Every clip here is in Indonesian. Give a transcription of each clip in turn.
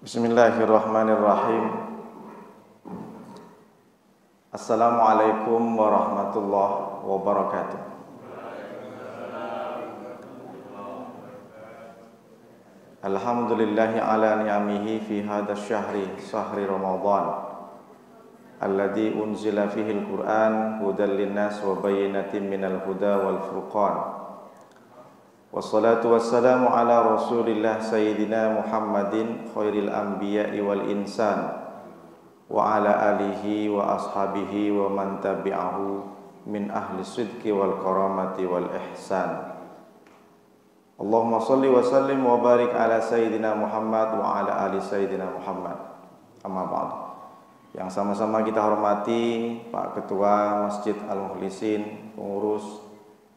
Bismillahirrahmanirrahim. Assalamualaikum warahmatullahi wabarakatuh. Alhamdulillahi ala ni'amihi fi hadha syahri Ramadan alladhi unzila fihi al-Qur'an hudan linnas wa bayyinatin minal huda wal furqan. Wassalatu wassalamu ala rasulillah sayyidina Muhammadin khairil anbiya'i wal insan wa ala alihi wa ashabihi wa man tabi'ahu min ahli sidqi wal karamati wal ihsan. Allahumma salli wa sallim wa barik ala sayyidina Muhammad wa ala ali sayyidina Muhammad. Amma ba'd. Yang sama-sama kita hormati Pak Ketua Masjid Al-Mukhlisin, pengurus,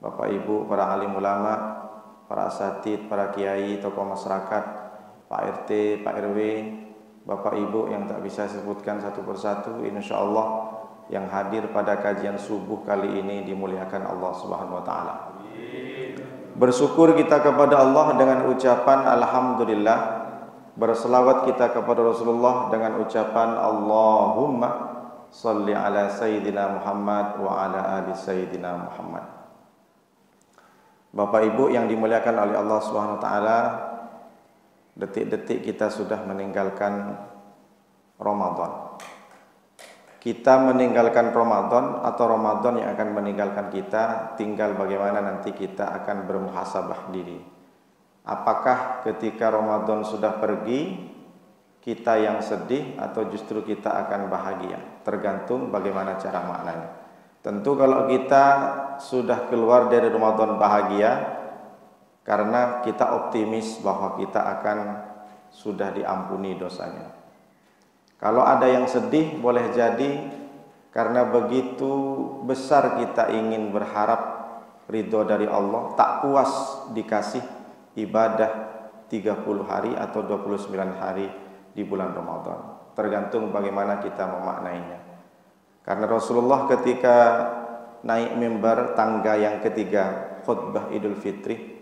Bapak Ibu, para alim ulama, para asatid, para kiai, tokoh masyarakat, Pak RT, Pak RW, Bapak Ibu yang tak bisa sebutkan satu persatu, insyaallah yang hadir pada kajian subuh kali ini dimuliakan Allah Subhanahu wa taala. Bersyukur kita kepada Allah dengan ucapan alhamdulillah, berselawat kita kepada Rasulullah dengan ucapan Allahumma shalli ala sayyidina Muhammad wa ala ali sayyidina Muhammad. Bapak Ibu yang dimuliakan oleh Allah Subhanahu wa taala, detik-detik kita sudah meninggalkan Ramadan. Kita meninggalkan Ramadan atau Ramadan yang akan meninggalkan kita, tinggal bagaimana nanti kita akan bermuhasabah diri. Apakah ketika Ramadan sudah pergi kita yang sedih atau justru kita akan bahagia? Tergantung bagaimana cara maknanya. Tentu kalau kita sudah keluar dari Ramadan bahagia karena kita optimis bahwa kita akan sudah diampuni dosanya. Kalau ada yang sedih boleh jadi karena begitu besar kita ingin berharap ridho dari Allah, tak puas dikasih ibadah 30 hari atau 29 hari di bulan Ramadan. Tergantung bagaimana kita memaknainya. Karena Rasulullah ketika naik mimbar tangga yang ketiga khutbah Idul Fitri,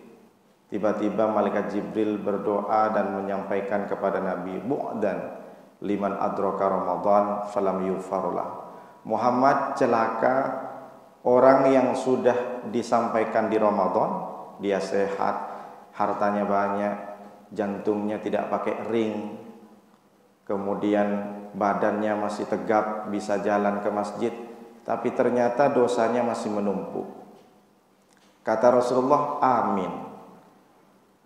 tiba-tiba malaikat Jibril berdoa dan menyampaikan kepada Nabi, bu'dan liman adraka Ramadan falam yufarlah. Muhammad, celaka orang yang sudah disampaikan di Ramadan, dia sehat, hartanya banyak, jantungnya tidak pakai ring, kemudian badannya masih tegap, bisa jalan ke masjid, tapi ternyata dosanya masih menumpuk. Kata Rasulullah, amin.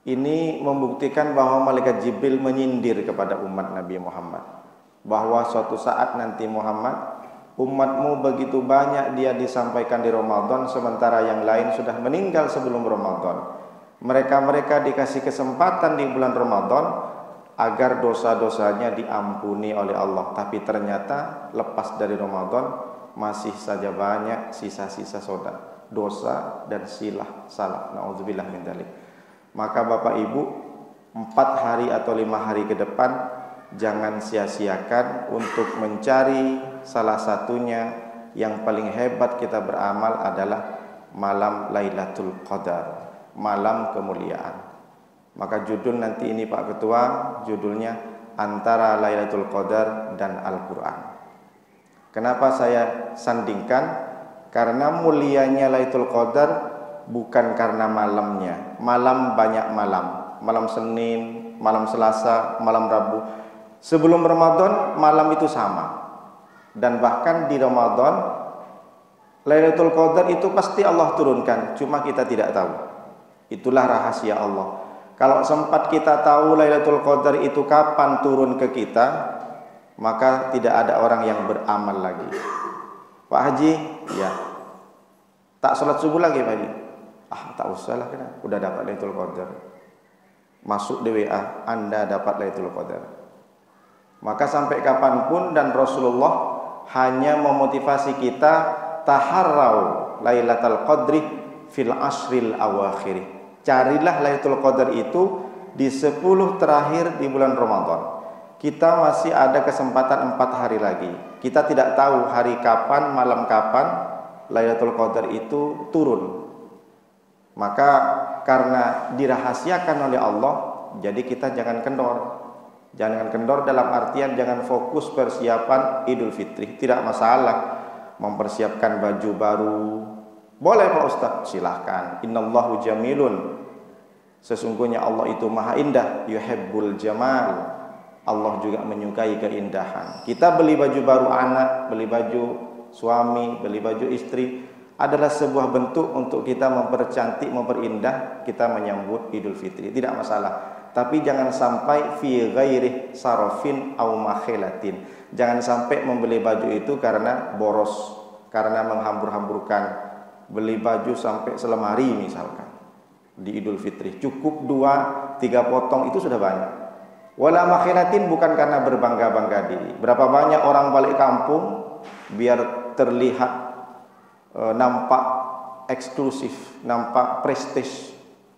Ini membuktikan bahwa malaikat Jibril menyindir kepada umat Nabi Muhammad, bahwa suatu saat nanti Muhammad, umatmu begitu banyak dia disampaikan di Ramadan, sementara yang lain sudah meninggal sebelum Ramadan. Mereka dikasih kesempatan di bulan Ramadan agar dosa-dosanya diampuni oleh Allah, tapi ternyata lepas dari Ramadan masih saja banyak sisa-sisa dosa dan salah. Nauzubillah min dzalik. Maka Bapak Ibu, 4 hari atau 5 hari ke depan jangan sia-siakan untuk mencari salah satunya. Yang paling hebat kita beramal adalah malam Lailatul Qadar, malam kemuliaan. Maka judul nanti ini Pak Ketua, judulnya antara Lailatul Qadar dan Al-Quran. Kenapa saya sandingkan? Karena mulianya Lailatul Qadar bukan karena malamnya. Malam banyak malam. Malam Senin, malam Selasa, malam Rabu. Sebelum Ramadan malam itu sama. Dan bahkan di Ramadan Lailatul Qadar itu pasti Allah turunkan, cuma kita tidak tahu. Itulah rahasia Allah. Kalau sempat kita tahu Lailatul Qadar itu kapan turun ke kita, maka tidak ada orang yang beramal lagi. Pak Haji, ya, tak sholat subuh lagi Pak Haji. Tak usah lah, kena udah dapat Lailatul Qadar. Masuk di WA, Anda dapat Lailatul Qadar. Maka sampai kapanpun, dan Rasulullah hanya memotivasi kita, taharrau Lailatul Qadri fil ashril awakhir. Carilah Lailatul Qadar itu di 10 terakhir di bulan Ramadan. Kita masih ada kesempatan 4 hari lagi. Kita tidak tahu hari kapan, malam kapan Lailatul Qadar itu turun. Maka karena dirahasiakan oleh Allah, jadi kita jangan kendor. Jangan kendor dalam artian jangan fokus persiapan Idul Fitri. Tidak masalah mempersiapkan baju baru. Boleh Pak Ustadz, silahkan. Innallahu jamilun. Sesungguhnya Allah itu maha indah. Yuhibbul jamal. Allah juga menyukai keindahan. Kita beli baju baru anak, beli baju suami, beli baju istri adalah sebuah bentuk untuk kita mempercantik, memperindah kita menyambut Idul Fitri. Tidak masalah. Tapi jangan sampai fi ghairi sarafin au makhilatin. Jangan sampai membeli baju itu karena boros, karena menghambur-hamburkan. Beli baju sampai selemari misalkan di Idul Fitri. Cukup 2-3 potong itu sudah banyak. Wala makhilatin bukan karena berbangga-bangga diri. Berapa banyak orang balik kampung biar terlihat nampak eksklusif, nampak prestis.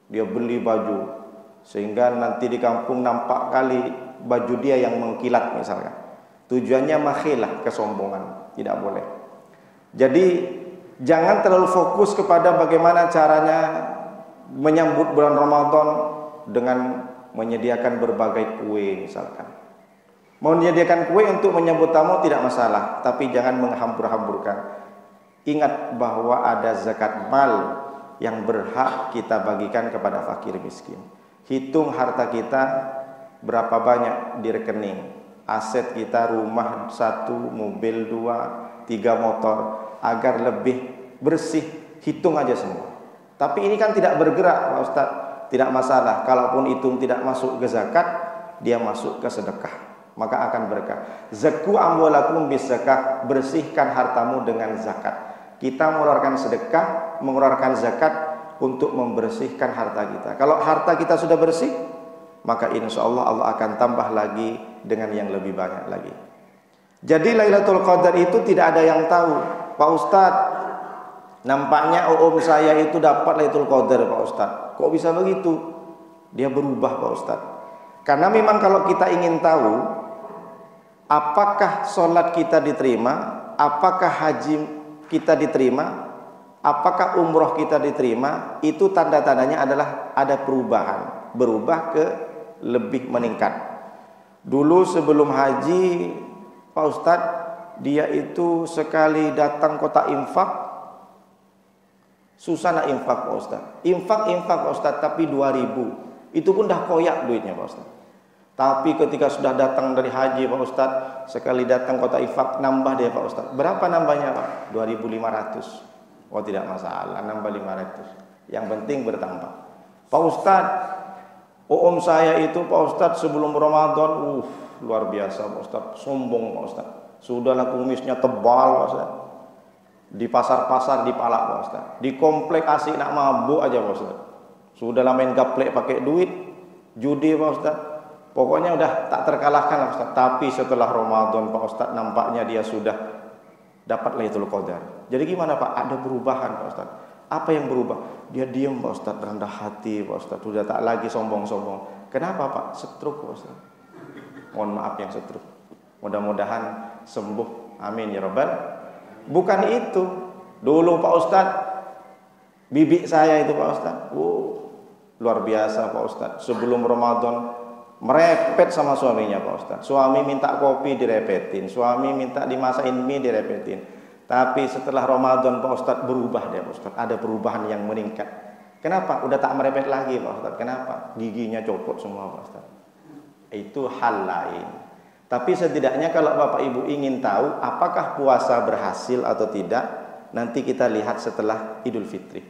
Dia beli baju sehingga nanti di kampung nampak kali baju dia yang mengkilat misalkan. Tujuannya makhilah, kesombongan. Tidak boleh. Jadi jangan terlalu fokus kepada bagaimana caranya menyambut bulan Ramadan dengan menyediakan berbagai kue misalkan. Mau menyediakan kue untuk menyambut tamu tidak masalah, tapi jangan menghambur-hamburkan. Ingat bahwa ada zakat mal yang berhak kita bagikan kepada fakir miskin. Hitung harta kita berapa banyak di rekening. Aset kita rumah 1, mobil 2, 3 motor. Agar lebih bersih, hitung aja semua. Tapi ini kan tidak bergerak Pak Ustadz. Tidak masalah, kalaupun hitung tidak masuk ke zakat, dia masuk ke sedekah, maka akan berkah. Zakku amwalakum bisakah, bersihkan hartamu dengan zakat. Kita mengeluarkan sedekah, mengeluarkan zakat untuk membersihkan harta kita. Kalau harta kita sudah bersih, maka insya Allah Allah akan tambah lagi dengan yang lebih banyak lagi. Jadi Lailatul Qadar itu tidak ada yang tahu. Pak Ustadz, nampaknya saya itu dapat Lailatul Qadar Pak Ustadz. Kok bisa begitu? Dia berubah Pak Ustadz. Karena memang kalau kita ingin tahu apakah sholat kita diterima, apakah haji kita diterima, apakah umroh kita diterima, itu tanda-tandanya adalah ada perubahan, berubah ke lebih meningkat. Dulu sebelum haji Pak Ustadz, dia itu sekali datang kota infak, susah nak infak Pak Ustadz. Infak Pak Ustadz, tapi 2.000. Itu pun dah koyak duitnya Pak Ustadz. Tapi ketika sudah datang dari haji Pak Ustadz, sekali datang kota infak, nambah dia Pak Ustadz. Berapa nambahnya Pak? 2.500. Oh tidak masalah, nambah 500. Yang penting bertambah. Pak Ustadz, saya itu Pak Ustadz sebelum Ramadan, luar biasa Pak Ustadz, sombong Pak Ustadz. Sudahlah kumisnya tebal Pak Ustadz. Di pasar-pasar dipalak Pak Ustadz. Di komplek asik nak mabuk aja Pak Ustadz. Sudahlah main gaplek pakai duit, judi Pak Ustadz. Pokoknya udah tak terkalahkan Pak Ustadz. Tapi setelah Ramadan Pak Ustadz, nampaknya dia sudah dapat Lailatul Qadar. Jadi gimana Pak? Ada perubahan Pak Ustadz. Apa yang berubah? Dia diam Pak Ustadz, rendah hati Pak Ustadz. Sudah tak lagi sombong-sombong. Kenapa Pak? Setruk Pak Ustadz. Mohon maaf yang setruk. Mudah-mudahan sembuh. Amin ya Rabbal. Bukan itu. Dulu Pak Ustadz, bibi saya itu Pak Ustadz, luar biasa Pak Ustadz. Sebelum Ramadan merepet sama suaminya Pak Ustadz. Suami minta kopi direpetin, suami minta dimasakin mie direpetin. Tapi setelah Ramadan Pak Ustadz berubah dia Pak Ustadz. Ada perubahan yang meningkat. Kenapa? Udah tak merepet lagi Pak Ustadz. Kenapa? Giginya copot semua Pak Ustadz. Itu hal lain. Tapi setidaknya kalau Bapak Ibu ingin tahu apakah puasa berhasil atau tidak, nanti kita lihat setelah Idul Fitri.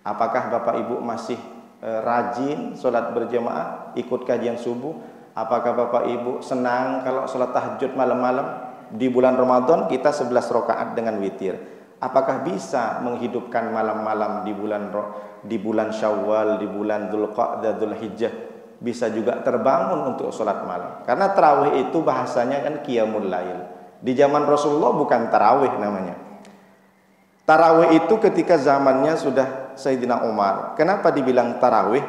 Apakah Bapak Ibu masih rajin sholat berjamaah, ikut kajian subuh? Apakah Bapak Ibu senang kalau sholat tahajud malam-malam? Di bulan Ramadan kita 11 rakaat dengan witir. Apakah bisa menghidupkan malam-malam di bulan Syawal, di bulan Dzulqa'dah, Dzulhijjah? Bisa juga terbangun untuk sholat malam. Karena tarawih itu bahasanya kan qiyamul lail. Di zaman Rasulullah bukan tarawih namanya. Tarawih itu ketika zamannya sudah Sayyidina Umar. Kenapa dibilang tarawih?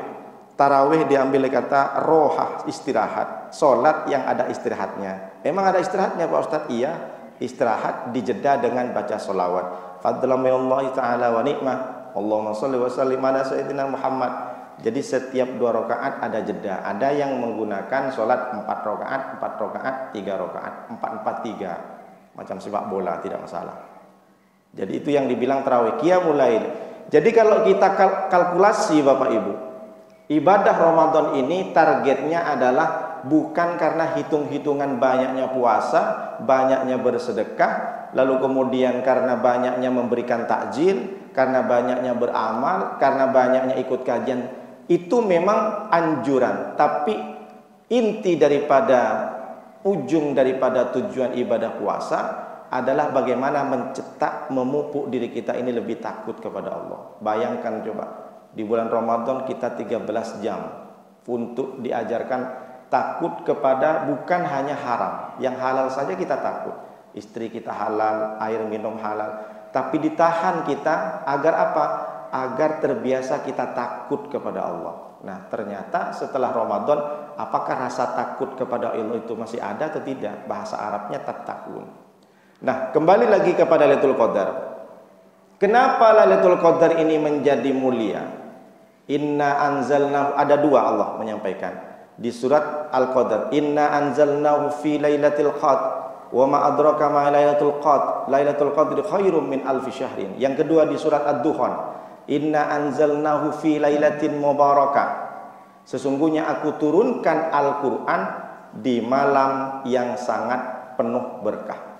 Tarawih diambil kata rohah, istirahat. Sholat yang ada istirahatnya. Memang ada istirahatnya Pak Ustadz? Iya. Istirahat dijeda dengan baca sholawat. Fadlaminallahi ta'ala wa ni'mah. Allahumma sholli wa sallim ala sayyidina Muhammad. Jadi setiap 2 rakaat ada jeda. Ada yang menggunakan sholat 4 rakaat, 4 rakaat, 3 rakaat, 4-4-3. Macam sepak bola, tidak masalah. Jadi itu yang dibilang tarawih, qiyamul lail. Jadi kalau kita kalkulasi Bapak Ibu, ibadah Ramadan ini targetnya adalah bukan karena hitung-hitungan banyaknya puasa, banyaknya bersedekah, lalu kemudian karena banyaknya memberikan takjil, karena banyaknya beramal, karena banyaknya ikut kajian. Itu memang anjuran, tapi inti daripada ujung daripada tujuan ibadah puasa adalah bagaimana mencetak, memupuk diri kita ini lebih takut kepada Allah. Bayangkan coba, di bulan Ramadan kita 13 jam untuk diajarkan takut kepada bukan hanya haram, yang halal saja kita takut. Istri kita halal, air minum halal, tapi ditahan kita agar apa? Agar terbiasa kita takut kepada Allah. Nah, ternyata setelah Ramadan, apakah rasa takut kepada Allah itu masih ada atau tidak? Bahasa Arabnya tattaqun. Nah, kembali lagi kepada Lailatul Qadar. Kenapa Lailatul Qadar ini menjadi mulia? Inna anzalnahu, ada 2 Allah menyampaikan di surat Al-Qadar. Inna anzalnahu fi lailatul qadr wa ma adraka ma lailatul qadr. Lailatul qadri khairum min alfi syahrin. Yang kedua di surat Ad-Dukhan. Inna anzalnahu fi lailatin mubarakah. Sesungguhnya aku turunkan Al-Quran di malam yang sangat penuh berkah.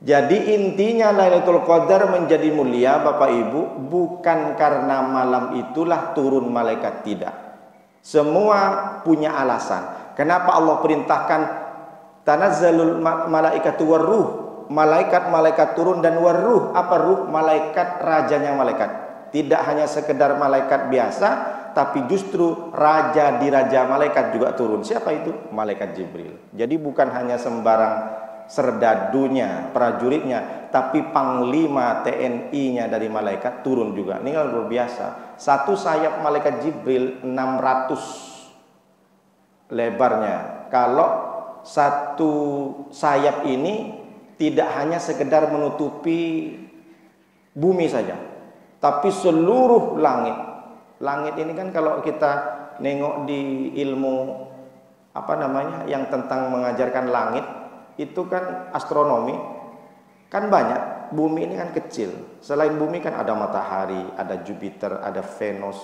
Jadi intinya Lailatul Qadar menjadi mulia Bapak Ibu bukan karena malam itulah turun malaikat, tidak. Semua punya alasan. Kenapa Allah perintahkan tanazzalul malaikatu warruh, malaikat-malaikat turun, dan warruh, apa ruh? Malaikat, rajanya malaikat. Tidak hanya sekedar malaikat biasa, tapi justru raja di raja malaikat juga turun. Siapa itu? Malaikat Jibril. Jadi bukan hanya sembarang serdadunya, prajuritnya, tapi panglima TNI-nya dari malaikat turun juga. Ini kan luar biasa. Satu sayap malaikat Jibril 600 lebarnya. Kalau satu sayap ini tidak hanya sekedar menutupi bumi saja, tapi seluruh langit. Langit ini kan kalau kita nengok di ilmu apa namanya yang tentang mengajarkan langit, itu kan astronomi, kan banyak. Bumi ini kan kecil. Selain bumi kan ada matahari, ada Jupiter, ada Venus,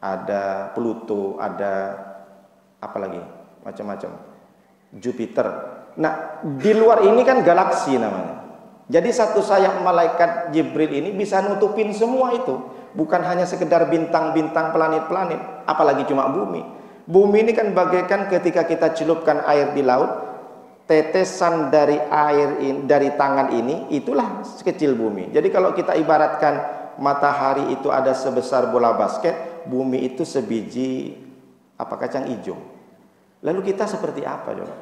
ada Pluto, ada apa lagi? Macam-macam. Jupiter. Nah, di luar ini kan galaksi namanya. Jadi satu sayap malaikat Jibril ini bisa nutupin semua itu. Bukan hanya sekedar bintang-bintang, planet-planet, apalagi cuma bumi. Bumi ini kan bagaikan ketika kita celupkan air di laut, tetesan dari air dari tangan ini itulah sekecil bumi. Jadi kalau kita ibaratkan matahari itu ada sebesar bola basket, bumi itu sebiji apa kacang hijau. Lalu kita seperti apa coba?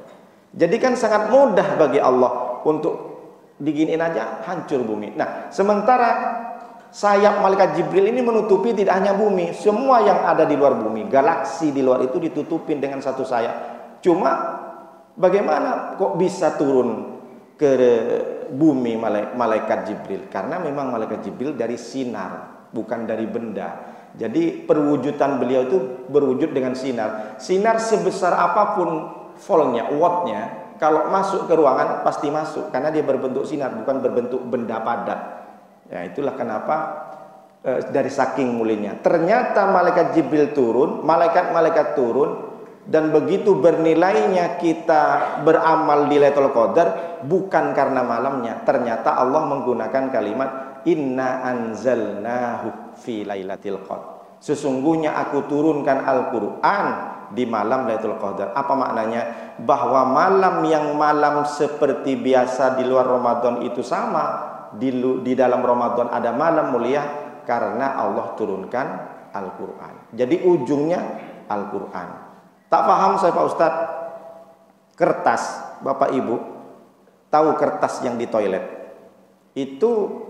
Jadi kan sangat mudah bagi Allah untuk diginiin aja hancur bumi. Nah, sementara sayap malaikat Jibril ini menutupi tidak hanya bumi, semua yang ada di luar bumi, galaksi di luar itu ditutupin dengan satu sayap. Cuma bagaimana kok bisa turun ke bumi malaikat Jibril? Karena memang malaikat Jibril dari sinar, bukan dari benda. Jadi perwujudan beliau itu berwujud dengan sinar. Sinar sebesar apapun voltnya, wattnya, kalau masuk ke ruangan pasti masuk. Karena dia berbentuk sinar, bukan berbentuk benda padat. Ya, itulah kenapa dari saking mulianya. Ternyata malaikat Jibril turun, malaikat-malaikat turun. Dan begitu bernilainya kita beramal di Lailatul Qadar bukan karena malamnya. Ternyata Allah menggunakan kalimat inna anzalnahu fi lailatul qadar. Sesungguhnya aku turunkan Al-Quran di malam Lailatul Qadar. Apa maknanya? Bahwa malam yang malam seperti biasa di luar Ramadan itu sama. Di dalam Ramadan ada malam mulia karena Allah turunkan Al-Quran. Jadi ujungnya Al-Quran. Tak paham saya Pak Ustadz, kertas, Bapak Ibu, tahu kertas yang di toilet? Itu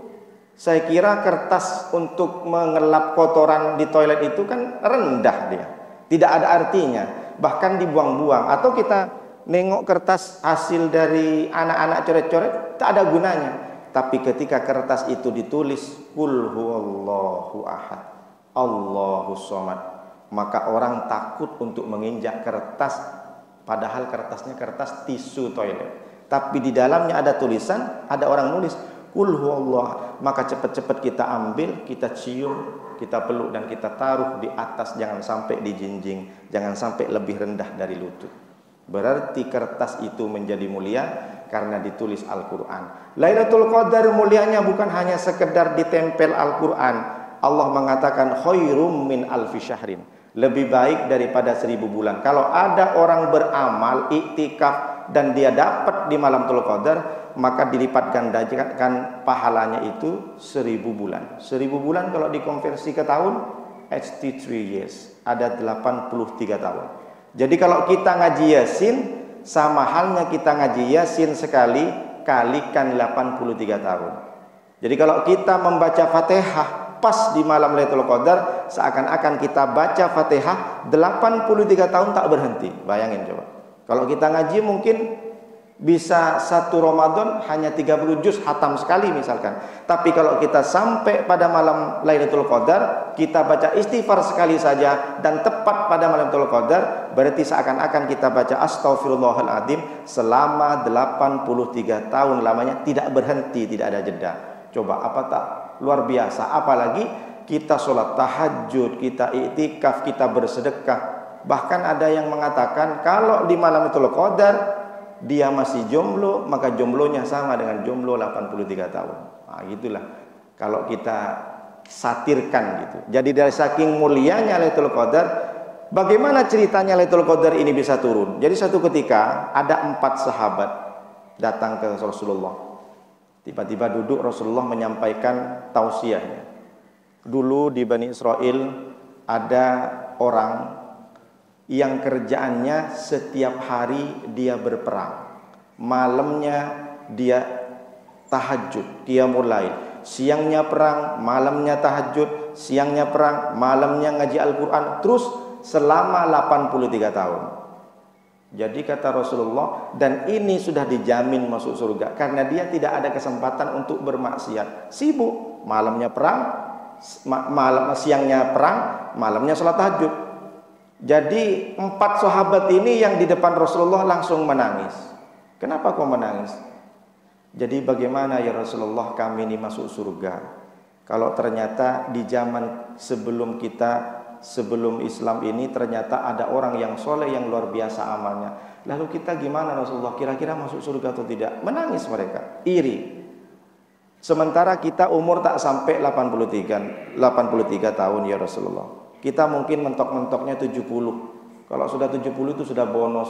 saya kira kertas untuk mengelap kotoran di toilet itu kan rendah dia. Tidak ada artinya, bahkan dibuang-buang. Atau kita nengok kertas hasil dari anak-anak coret-coret, tak ada gunanya. Tapi ketika kertas itu ditulis Qul huwallahu ahad, Allahus somad, maka orang takut untuk menginjak kertas, padahal kertasnya kertas tisu toilet. Tapi di dalamnya ada tulisan, ada orang nulis Qul huwallahu, maka cepat-cepat kita ambil, kita cium, kita peluk dan kita taruh di atas, jangan sampai dijinjing, jangan sampai lebih rendah dari lutut. Berarti kertas itu menjadi mulia karena ditulis Al-Quran. Lailatul Qadar mulianya bukan hanya sekedar ditempel Al-Quran. Allah mengatakan khairum min alfi syahrin, lebih baik daripada 1000 bulan. Kalau ada orang beramal iktikaf dan dia dapat di malam Lailatul Qadar, maka dilipat gandakan pahalanya itu 1000 bulan. 1000 bulan kalau dikonversi ke tahun, 83 years, ada 83 tahun. Jadi kalau kita ngaji Yasin, sama halnya kita ngaji Yasin sekali kalikan 83 tahun. Jadi kalau kita membaca Fatihah pas di malam Lailatul Qadar, seakan-akan kita baca Fatihah 83 tahun tak berhenti. Bayangin coba. Kalau kita ngaji mungkin bisa satu Ramadan hanya 30 juz hatam sekali misalkan. Tapi kalau kita sampai pada malam Lailatul Qadar, kita baca istighfar sekali saja dan tepat pada malam Lailatul Qadar, berarti seakan-akan kita baca Astaghfirullahaladzim selama 83 tahun lamanya, tidak berhenti, tidak ada jeda. Coba apa tak luar biasa. Apalagi kita sholat tahajud, kita iktikaf, kita bersedekah. Bahkan ada yang mengatakan kalau di malam Lailatul Qadar dia masih jomblo, maka jomblonya sama dengan jomblo 83 tahun. Nah, gitulah kalau kita satirkan gitu. Jadi dari saking mulianya Lailatul Qadar, bagaimana ceritanya Lailatul Qadar ini bisa turun? Jadi satu ketika ada 4 sahabat datang ke Rasulullah. Tiba-tiba duduk, Rasulullah menyampaikan tausiahnya. Dulu di Bani Israel ada orang yang kerjaannya setiap hari dia berperang, malamnya dia tahajud, qiyamul lail, siangnya perang, malamnya tahajud, siangnya perang, malamnya ngaji Al-Quran, terus selama 83 tahun. Jadi kata Rasulullah, dan ini sudah dijamin masuk surga karena dia tidak ada kesempatan untuk bermaksiat. Sibuk, malamnya perang, siangnya perang, malamnya sholat tahajud. Jadi 4 sahabat ini yang di depan Rasulullah langsung menangis. Kenapa kau menangis? Jadi bagaimana ya Rasulullah kami ini masuk surga, kalau ternyata di zaman sebelum kita, sebelum Islam ini ternyata ada orang yang soleh yang luar biasa amalnya. Lalu kita gimana Rasulullah, kira-kira masuk surga atau tidak? Menangis mereka, iri. Sementara kita umur tak sampai 83 tahun ya Rasulullah. Kita mungkin mentok-mentoknya 70. Kalau sudah 70 itu sudah bonus.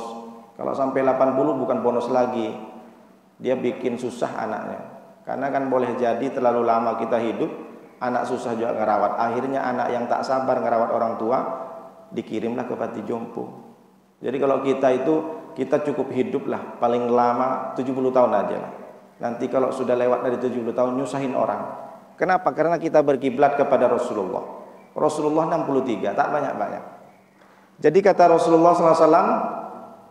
Kalau sampai 80 bukan bonus lagi. Dia bikin susah anaknya. Karena kan boleh jadi terlalu lama kita hidup, anak susah juga ngerawat. Akhirnya anak yang tak sabar ngerawat orang tua dikirimlah ke panti jompo. Jadi kalau kita itu, kita cukup hidup lah paling lama 70 tahun aja lah. Nanti kalau sudah lewat dari 70 tahun nyusahin orang. Kenapa? Karena kita berkiblat kepada Rasulullah. Rasulullah 63, tak banyak-banyak. Jadi kata Rasulullah SAW,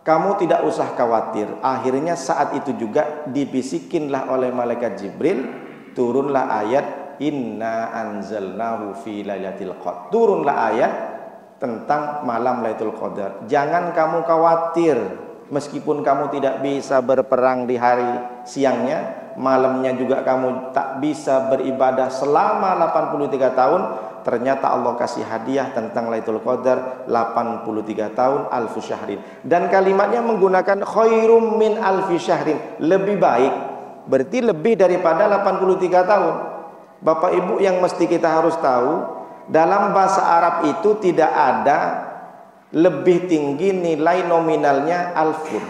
kamu tidak usah khawatir. Akhirnya saat itu juga dibisikinlah oleh malaikat Jibril, turunlah ayat Inna anzalnahu fi lailatul qadar. Turunlah ayat tentang malam Lailatul Qadar. Jangan kamu khawatir, meskipun kamu tidak bisa berperang di hari siangnya, malamnya juga kamu tak bisa beribadah selama 83 tahun. Ternyata Allah kasih hadiah tentang Lailatul Qadar 83 tahun alfu syahrin. Dan kalimatnya menggunakan khairum min alfi syahrin, lebih baik, berarti lebih daripada 83 tahun. Bapak Ibu yang mesti kita harus tahu, dalam bahasa Arab itu tidak ada lebih tinggi nilai nominalnya alfun.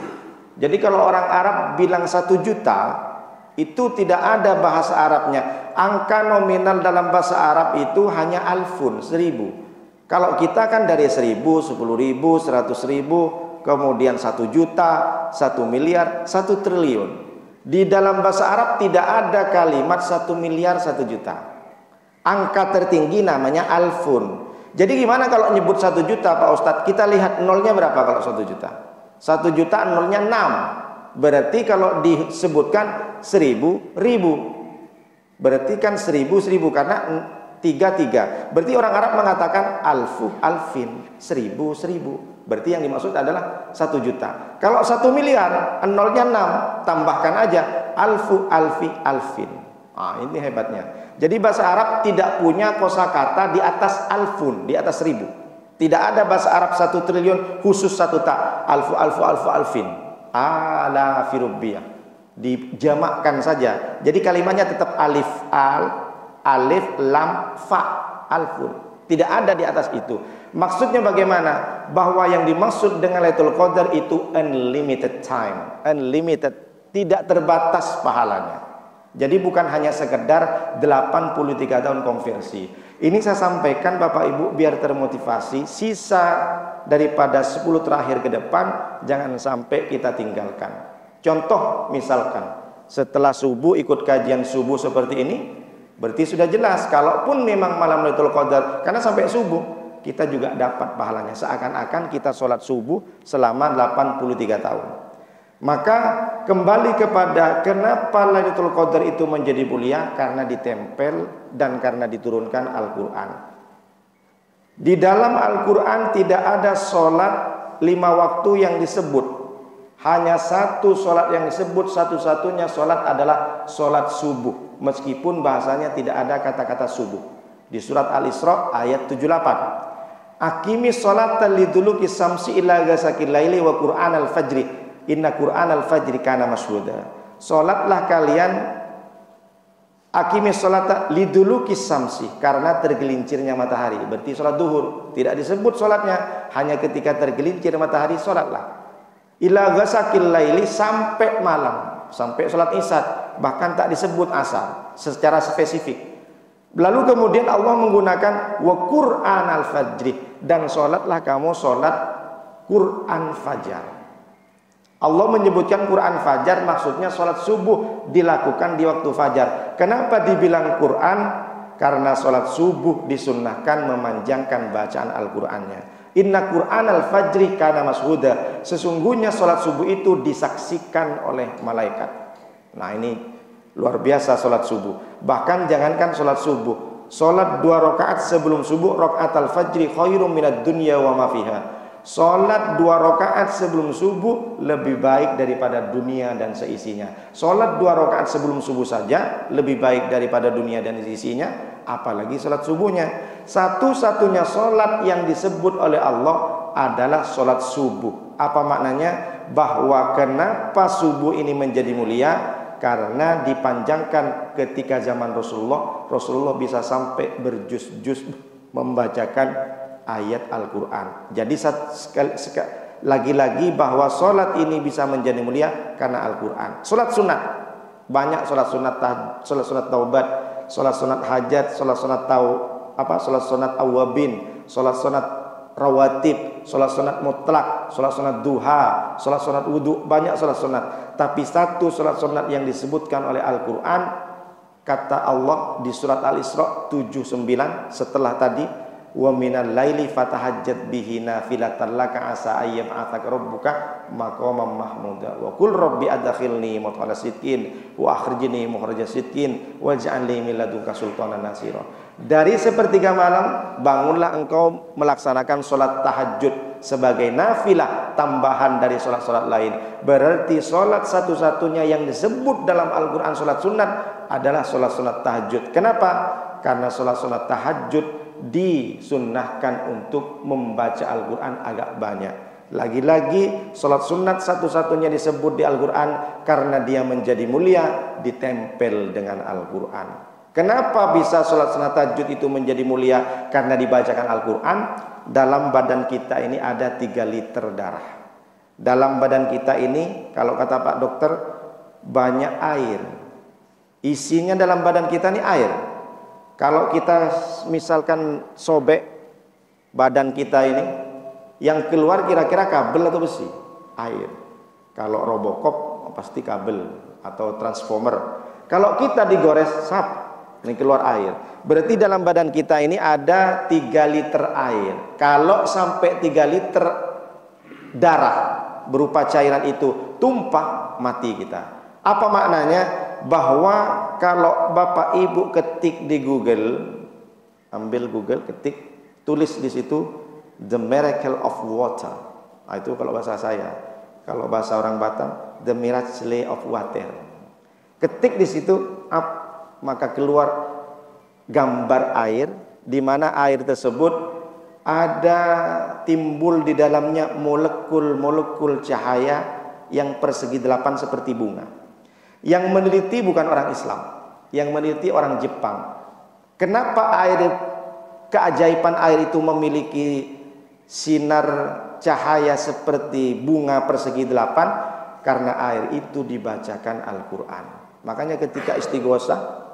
Jadi kalau orang Arab bilang 1 juta, itu tidak ada bahasa Arabnya. Angka nominal dalam bahasa Arab itu hanya alfun, 1000. Kalau kita kan dari 1000, 10.000, 100.000, kemudian 1 juta, 1 miliar, 1 triliun. Di dalam bahasa Arab tidak ada kalimat 1 miliar, 1 juta. Angka tertinggi namanya alfun. Jadi gimana kalau nyebut 1 juta Pak Ustadz? Kita lihat nolnya berapa kalau 1 juta? 1 juta nolnya 6. Berarti kalau disebutkan 1000, 1000. Berarti kan 1000 karena 3. Berarti orang Arab mengatakan alfu alfin, 1000. Berarti yang dimaksud adalah 1 juta. Kalau 1 miliar, nolnya 6, tambahkan aja alfu alfi alfin. Ini hebatnya. Jadi bahasa Arab tidak punya kosakata di atas alfun, di atas 1000. Tidak ada bahasa Arab 1 triliun khusus 1 ta. Alfu alfu alfu alfin. Ala firubbiyah. Dijamakkan saja. Jadi kalimatnya tetap alif alif lam fa alfun. Tidak ada di atas itu. Maksudnya bagaimana? Bahwa yang dimaksud dengan Lailatul Qadar itu unlimited time, unlimited, tidak terbatas pahalanya. Jadi bukan hanya sekedar 83 tahun konversi. Ini saya sampaikan Bapak Ibu biar termotivasi. Sisa daripada 10 terakhir ke depan jangan sampai kita tinggalkan. Contoh misalkan setelah subuh ikut kajian subuh seperti ini, berarti sudah jelas kalaupun memang malam Lailatul Qadar, karena sampai subuh kita juga dapat pahalanya, seakan-akan kita sholat subuh selama 83 tahun. Maka kembali kepada kenapa Lailatul Qadar itu menjadi mulia, karena ditempel dan karena diturunkan Al-Quran. Di dalam Al-Quran tidak ada sholat 5 waktu yang disebut. Hanya 1 sholat yang disebut, satu-satunya sholat adalah sholat subuh. Meskipun bahasanya tidak ada kata-kata subuh. Di surat Al-Isra ayat 78. Aqimis sholata liduluki samsi ila ghasaqil laili wa Qur'an al-fajri. Inna Qur'an al-fajri kana mashhuda. Sholatlah kalian, aqimis sholata liduluki samsi, karena tergelincirnya matahari. Berarti sholat duhur. Tidak disebut sholatnya, hanya ketika tergelincir matahari sholatlah. Ila ghasaqil laili, sampai malam, sampai sholat isya, bahkan tak disebut asar secara spesifik. Lalu kemudian Allah menggunakan wa Qur'an al-fajri, dan sholatlah kamu sholat Qur'an fajar. Allah menyebutkan Quran fajar, maksudnya sholat subuh dilakukan di waktu fajar. Kenapa dibilang Quran? Karena sholat subuh disunnahkan memanjangkan bacaan Al-Qurannya. Inna Qur'an al-fajri kana mashhuda. Sesungguhnya sholat subuh itu disaksikan oleh malaikat. Nah ini luar biasa sholat subuh. Bahkan jangankan sholat subuh, sholat 2 rakaat sebelum subuh, rakaat al-fajri khairum minad dunya wa ma fiha. Sholat 2 rakaat sebelum subuh lebih baik daripada dunia dan seisinya. Sholat 2 rakaat sebelum subuh saja lebih baik daripada dunia dan seisinya, apalagi sholat subuhnya. Satu-satunya sholat yang disebut oleh Allah adalah sholat subuh. Apa maknanya? Bahwa kenapa subuh ini menjadi mulia? Karena dipanjangkan ketika zaman Rasulullah. Rasulullah bisa sampai berjuz-juz membacakan ayat Al-Quran. Jadi lagi-lagi bahwa sholat ini bisa menjadi mulia karena Al-Quran. Sholat sunat, banyak sholat sunat, sholat sunat taubat, sholat sunat hajat, sholat sunat awabin, sholat sunat rawatib, sholat sunat mutlak, sholat sunat duha, sholat sunat wudhu, banyak sholat sunat. Tapi satu sholat sunat yang disebutkan oleh Al-Quran, kata Allah di surat Al-Isra 79 setelah tadi, wa minal laili fatahajjat bihi nafilatan laka asa ayyam ataka rabbuka maqaman mahmuda wa qul rabbi adkhilni mudkhala sidqin wa akhrijni mukhraja sidqin waj'al li min ladunka sultanan nasira. Dari sepertiga malam bangunlah engkau melaksanakan sholat tahajud sebagai nafilah tambahan dari sholat-sholat lain. Berarti sholat satu-satunya yang disebut dalam Al-Quran sholat sunat adalah sholat-sholat tahajud. Kenapa? Karena sholat-sholat tahajud disunnahkan untuk membaca Al-Quran agak banyak. Lagi-lagi sholat sunat satu-satunya disebut di Al-Quran karena dia menjadi mulia ditempel dengan Al-Quran. Kenapa bisa sholat sunat tahajud itu menjadi mulia? Karena dibacakan Al-Quran. Dalam badan kita ini ada 3 liter darah. Dalam badan kita ini, kalau kata Pak Dokter, banyak air. Isinya dalam badan kita ini air. Kalau kita misalkan sobek badan kita ini, yang keluar kira-kira kabel atau besi? Air. Kalau Robocop pasti kabel atau transformer. Kalau kita digores, sap, ini keluar air. Berarti dalam badan kita ini ada 3 liter air. Kalau sampai 3 liter darah berupa cairan itu tumpah, mati kita. Apa maknanya? bahwa kalau Bapak Ibu ketik di Google, ambil Google, ketik, tulis di situ The Miracle of Water. Nah, itu kalau bahasa saya. Kalau bahasa orang Batam, The Miracle of Water. Ketik di situ up, maka keluar gambar air, di mana air tersebut ada timbul di dalamnya molekul-molekul cahaya yang persegi 8 seperti bunga. Yang meneliti bukan orang Islam, yang meneliti orang Jepang. Kenapa keajaiban air itu memiliki sinar cahaya seperti bunga persegi 8? Karena air itu dibacakan Al-Quran. Makanya ketika istighosah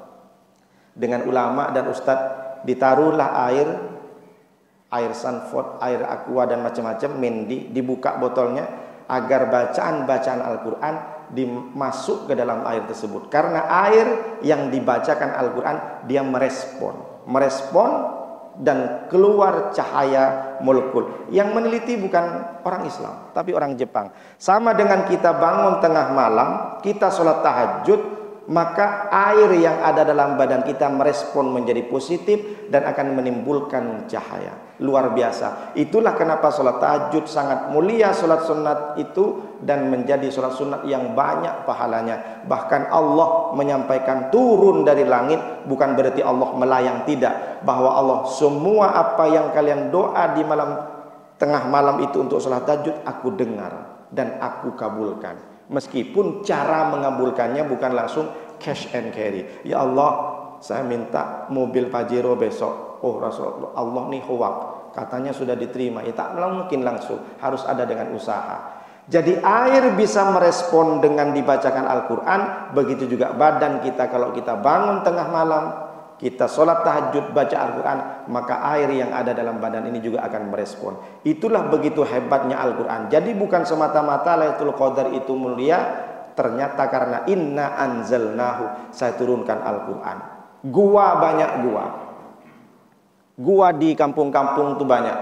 dengan ulama dan ustadz, ditaruhlah air Sanford, air aqua dan macam-macam, mendi, dibuka botolnya agar bacaan-bacaan Al-Quran dimasuk ke dalam air tersebut. Karena air yang dibacakan Al-Quran, dia merespon dan keluar cahaya molekul. Yang meneliti bukan orang Islam, tapi orang Jepang. Sama dengan kita bangun tengah malam, kita sholat tahajud, maka air yang ada dalam badan kita merespon menjadi positif dan akan menimbulkan cahaya. Luar biasa. Itulah kenapa sholat tahajud sangat mulia, sholat sunat itu, dan menjadi sholat sunat yang banyak pahalanya. Bahkan Allah menyampaikan turun dari langit, bukan berarti Allah melayang, tidak. Bahwa Allah, semua apa yang kalian doa di tengah malam itu untuk sholat tahajud, aku dengar dan aku kabulkan. Meskipun cara mengabulkannya bukan langsung cash and carry. Ya Allah, saya minta mobil Pajero besok. Oh Rasulullah, Allah nih hoak, katanya sudah diterima. Ya tak mungkin langsung, harus ada dengan usaha. Jadi air bisa merespon dengan dibacakan Al-Quran. Begitu juga badan kita, kalau kita bangun tengah malam, kita sholat tahajud, baca Al-Quran, maka air yang ada dalam badan ini juga akan merespon. Itulah begitu hebatnya Al-Quran. Jadi bukan semata-mata Lailatul Qadar itu mulia, ternyata karena inna anzalnahu, saya turunkan Al-Quran. Gua banyak gua di kampung-kampung itu banyak.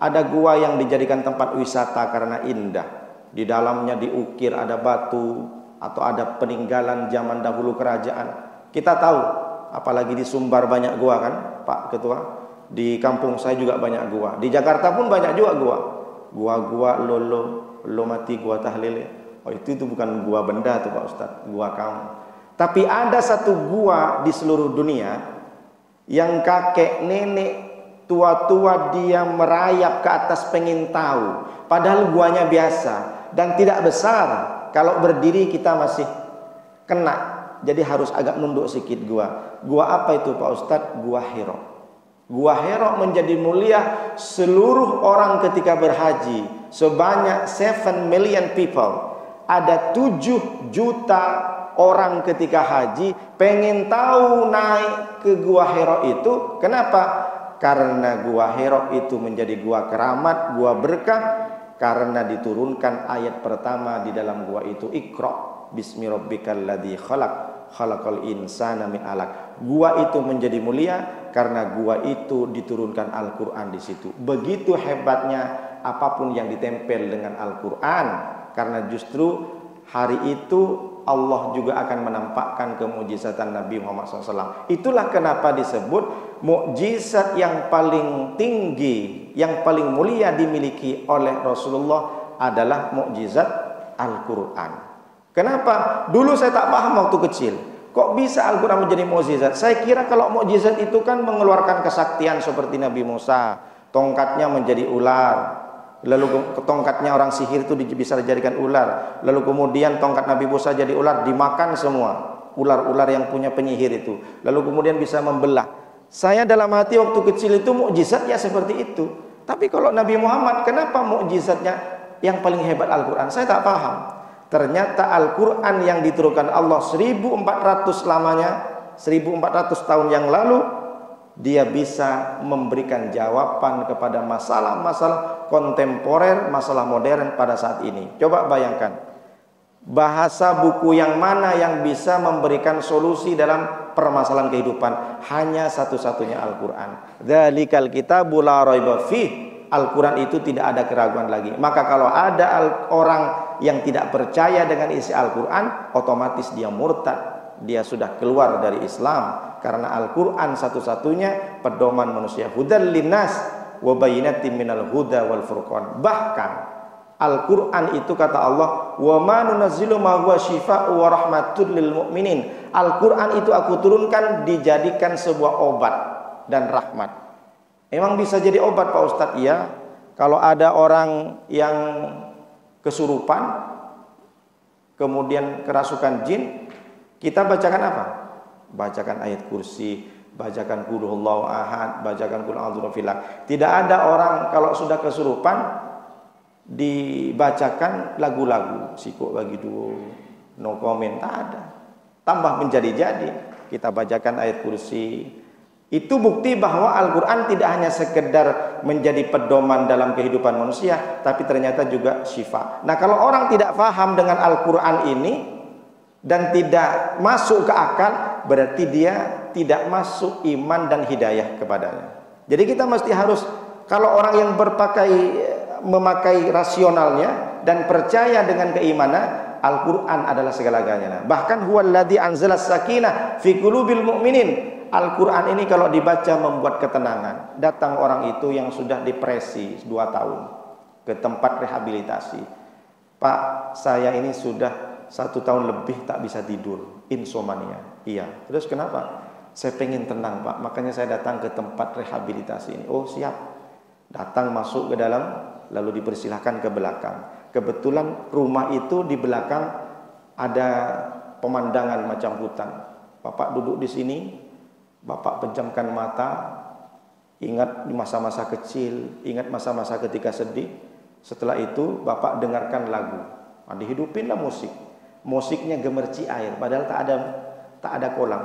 Ada gua yang dijadikan tempat wisata karena indah. Di dalamnya diukir ada batu atau ada peninggalan zaman dahulu kerajaan. Kita tahu, apalagi di Sumbar banyak gua kan, Pak Ketua. Di kampung saya juga banyak gua. Di Jakarta pun banyak juga gua. Gua lo mati, gua tahlil. Oh itu bukan gua benda tuh Pak Ustadz, gua kamu. Tapi ada satu gua di seluruh dunia yang kakek nenek tua-tua dia merayap ke atas pengen tahu. Padahal guanya biasa dan tidak besar. Kalau berdiri kita masih kena. Jadi harus agak nunduk sedikit gua. Gua apa itu Pak Ustadz? Gua Hira. Gua Hira menjadi mulia. Seluruh orang ketika berhaji, sebanyak 7 million people, ada 7 juta orang ketika haji pengen tahu naik ke Gua Hira itu. Kenapa? Karena Gua Hira itu menjadi gua keramat, gua berkah, karena diturunkan ayat pertama di dalam gua itu, Iqra bismi rabbikal ladzi khalaq khalaqal insana min alaq. Gua itu menjadi mulia karena gua itu diturunkan Al-Qur'an di situ. Begitu hebatnya apapun yang ditempel dengan Al-Qur'an, karena justru hari itu Allah juga akan menampakkan kemujizatan Nabi Muhammad SAW. Itulah kenapa disebut mukjizat yang paling tinggi, yang paling mulia dimiliki oleh Rasulullah adalah mukjizat Al-Quran. Kenapa? Dulu saya tak paham waktu kecil. Kok bisa Al-Quran menjadi mukjizat? Saya kira kalau mukjizat itu kan mengeluarkan kesaktian seperti Nabi Musa, tongkatnya menjadi ular. Lalu tongkatnya orang sihir itu bisa dijadikan ular. Lalu kemudian tongkat Nabi Musa jadi ular, dimakan semua ular-ular yang punya penyihir itu. Lalu kemudian bisa membelah. Saya dalam hati waktu kecil itu mukjizat ya seperti itu. Tapi kalau Nabi Muhammad, kenapa mukjizatnya yang paling hebat Al-Quran? Saya tak paham. Ternyata Al-Quran yang diturunkan Allah 1400 lamanya, 1400 tahun yang lalu, dia bisa memberikan jawaban kepada masalah-masalah kontemporer, masalah modern pada saat ini. Coba bayangkan, bahasa buku yang mana yang bisa memberikan solusi dalam permasalahan kehidupan? Hanya satu-satunya Al-Quran. Dzalikal kitabu la raiba fih. Al-Quran itu tidak ada keraguan lagi. Maka kalau ada orang yang tidak percaya dengan isi Al-Quran, otomatis dia murtad. dia sudah keluar dari Islam, karena Al-Quran satu-satunya pedoman manusia. Hudal linnas wa bayyinatin minal huda wal furqan. Bahkan Al-Quran itu kata Allah, wa ma nunazzilu ma huwa syifaa'u wa rahmatul lil mu'minin. Al-Quran itu aku turunkan dijadikan sebuah obat dan rahmat. Emang bisa jadi obat Pak Ustadz? Iya. Kalau ada orang yang kesurupan, kemudian kerasukan jin, kita bacakan apa? Bacakan ayat kursi, bacakan qul huwallahu ahad, bacakan qul a'udzu birabbil falaq. Tidak ada orang kalau sudah kesurupan dibacakan lagu-lagu sikuk bagi dua, no comment, tak ada. Tambah menjadi-jadi, kita bacakan ayat kursi. Itu bukti bahwa Al-Quran tidak hanya sekedar menjadi pedoman dalam kehidupan manusia, tapi ternyata juga syifa. Nah, kalau orang tidak paham dengan Al-Quran ini dan tidak masuk ke akal, berarti dia tidak masuk iman dan hidayah kepadanya. Jadi kita mesti harus, kalau orang yang memakai rasionalnya dan percaya dengan keimanan, Al-Quran adalah segala-galanya. Bahkan huwallazi anzalas sakinah fi qulubil mu'minin. Al-Quran ini kalau dibaca membuat ketenangan. Datang orang itu yang sudah depresi 2 tahun ke tempat rehabilitasi. Pak, saya ini sudah 1 tahun lebih tak bisa tidur, insomnia. Iya. Terus kenapa? Saya pengen tenang Pak, makanya saya datang ke tempat rehabilitasi ini. Oh siap. Datang masuk ke dalam, lalu dipersilahkan ke belakang. Kebetulan rumah itu di belakang ada pemandangan macam hutan. Bapak duduk di sini, Bapak pejamkan mata, ingat masa-masa kecil, ingat masa-masa ketika sedih. Setelah itu Bapak dengarkan lagu. Nah, dihidupinlah musik. Musiknya gemerci air, padahal tak ada kolam.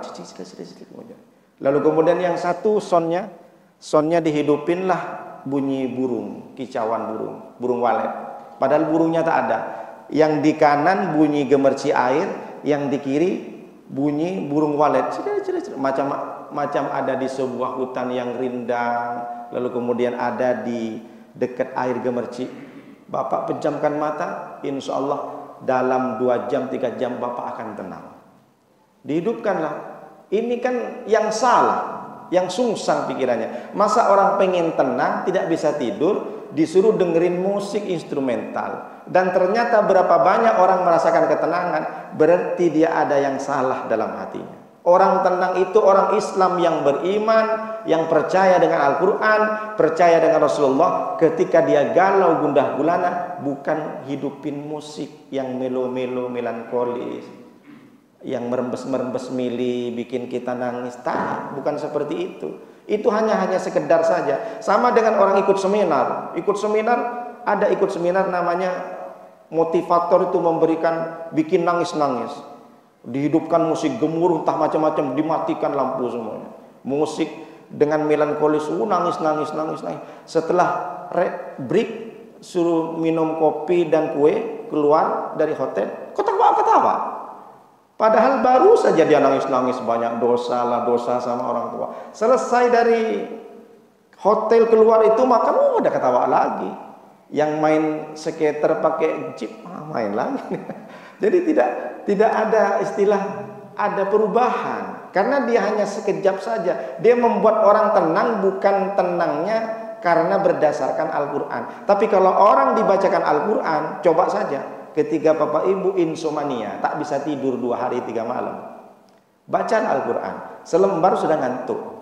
Lalu kemudian yang satu soundnya dihidupinlah bunyi burung, kicauan burung walet. Padahal burungnya tak ada. Yang di kanan bunyi gemerci air, yang di kiri bunyi burung walet. Macam ada di sebuah hutan yang rindang, lalu kemudian ada di dekat air gemerci. Bapak pejamkan mata, insya Allah dalam 2 jam 3 jam Bapak akan tenang. Dihidupkanlah. Ini kan yang salah, yang sungsang pikirannya. Masa orang pengen tenang tidak bisa tidur, disuruh dengerin musik instrumental, dan ternyata berapa banyak orang merasakan ketenangan, berarti dia ada yang salah dalam hatinya. Orang tenang itu orang Islam yang beriman, yang percaya dengan Al-Quran, percaya dengan Rasulullah. Ketika dia galau gundah gulana, bukan hidupin musik yang melo-melo melankolis, yang merembes-merembes mili, bikin kita nangis. Tak, bukan seperti itu. Itu hanya sekedar saja. Sama dengan orang ikut seminar. Ikut seminar, ada ikut seminar namanya motivator, itu memberikan, bikin nangis-nangis. Dihidupkan musik gemuruh, entah macam-macam, dimatikan lampu semuanya. Musik dengan melankolis, nangis. Setelah break, suruh minum kopi dan kue, keluar dari hotel, ketawa. Padahal baru saja dia nangis banyak dosa sama orang tua. Selesai dari hotel keluar itu makan, udah ketawa lagi. Yang main skater pakai jeep, main lagi. Jadi tidak ada istilah ada perubahan, karena dia hanya sekejap saja. Dia membuat orang tenang, bukan tenangnya karena berdasarkan Al-Quran. Tapi kalau orang dibacakan Al-Quran, coba saja ketika Bapak Ibu insomnia, tak bisa tidur 2 hari 3 malam, bacaan Al-Quran selembar sudah ngantuk.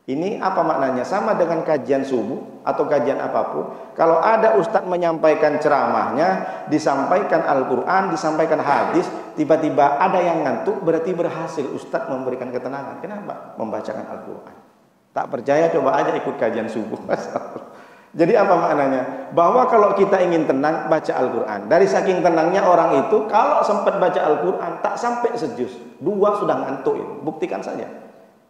Ini apa maknanya? Sama dengan kajian subuh atau kajian apapun. Kalau ada ustadz menyampaikan ceramahnya, disampaikan Al-Quran, disampaikan hadis, tiba-tiba ada yang ngantuk, berarti berhasil ustadz memberikan ketenangan. Kenapa? Membacakan Al-Quran. Tak percaya, coba aja ikut kajian subuh. Jadi apa maknanya? Bahwa kalau kita ingin tenang, baca Al-Quran. Dari saking tenangnya orang itu, kalau sempat baca Al-Quran, tak sampai sejus, 2 sudah ngantuk. Buktikan saja.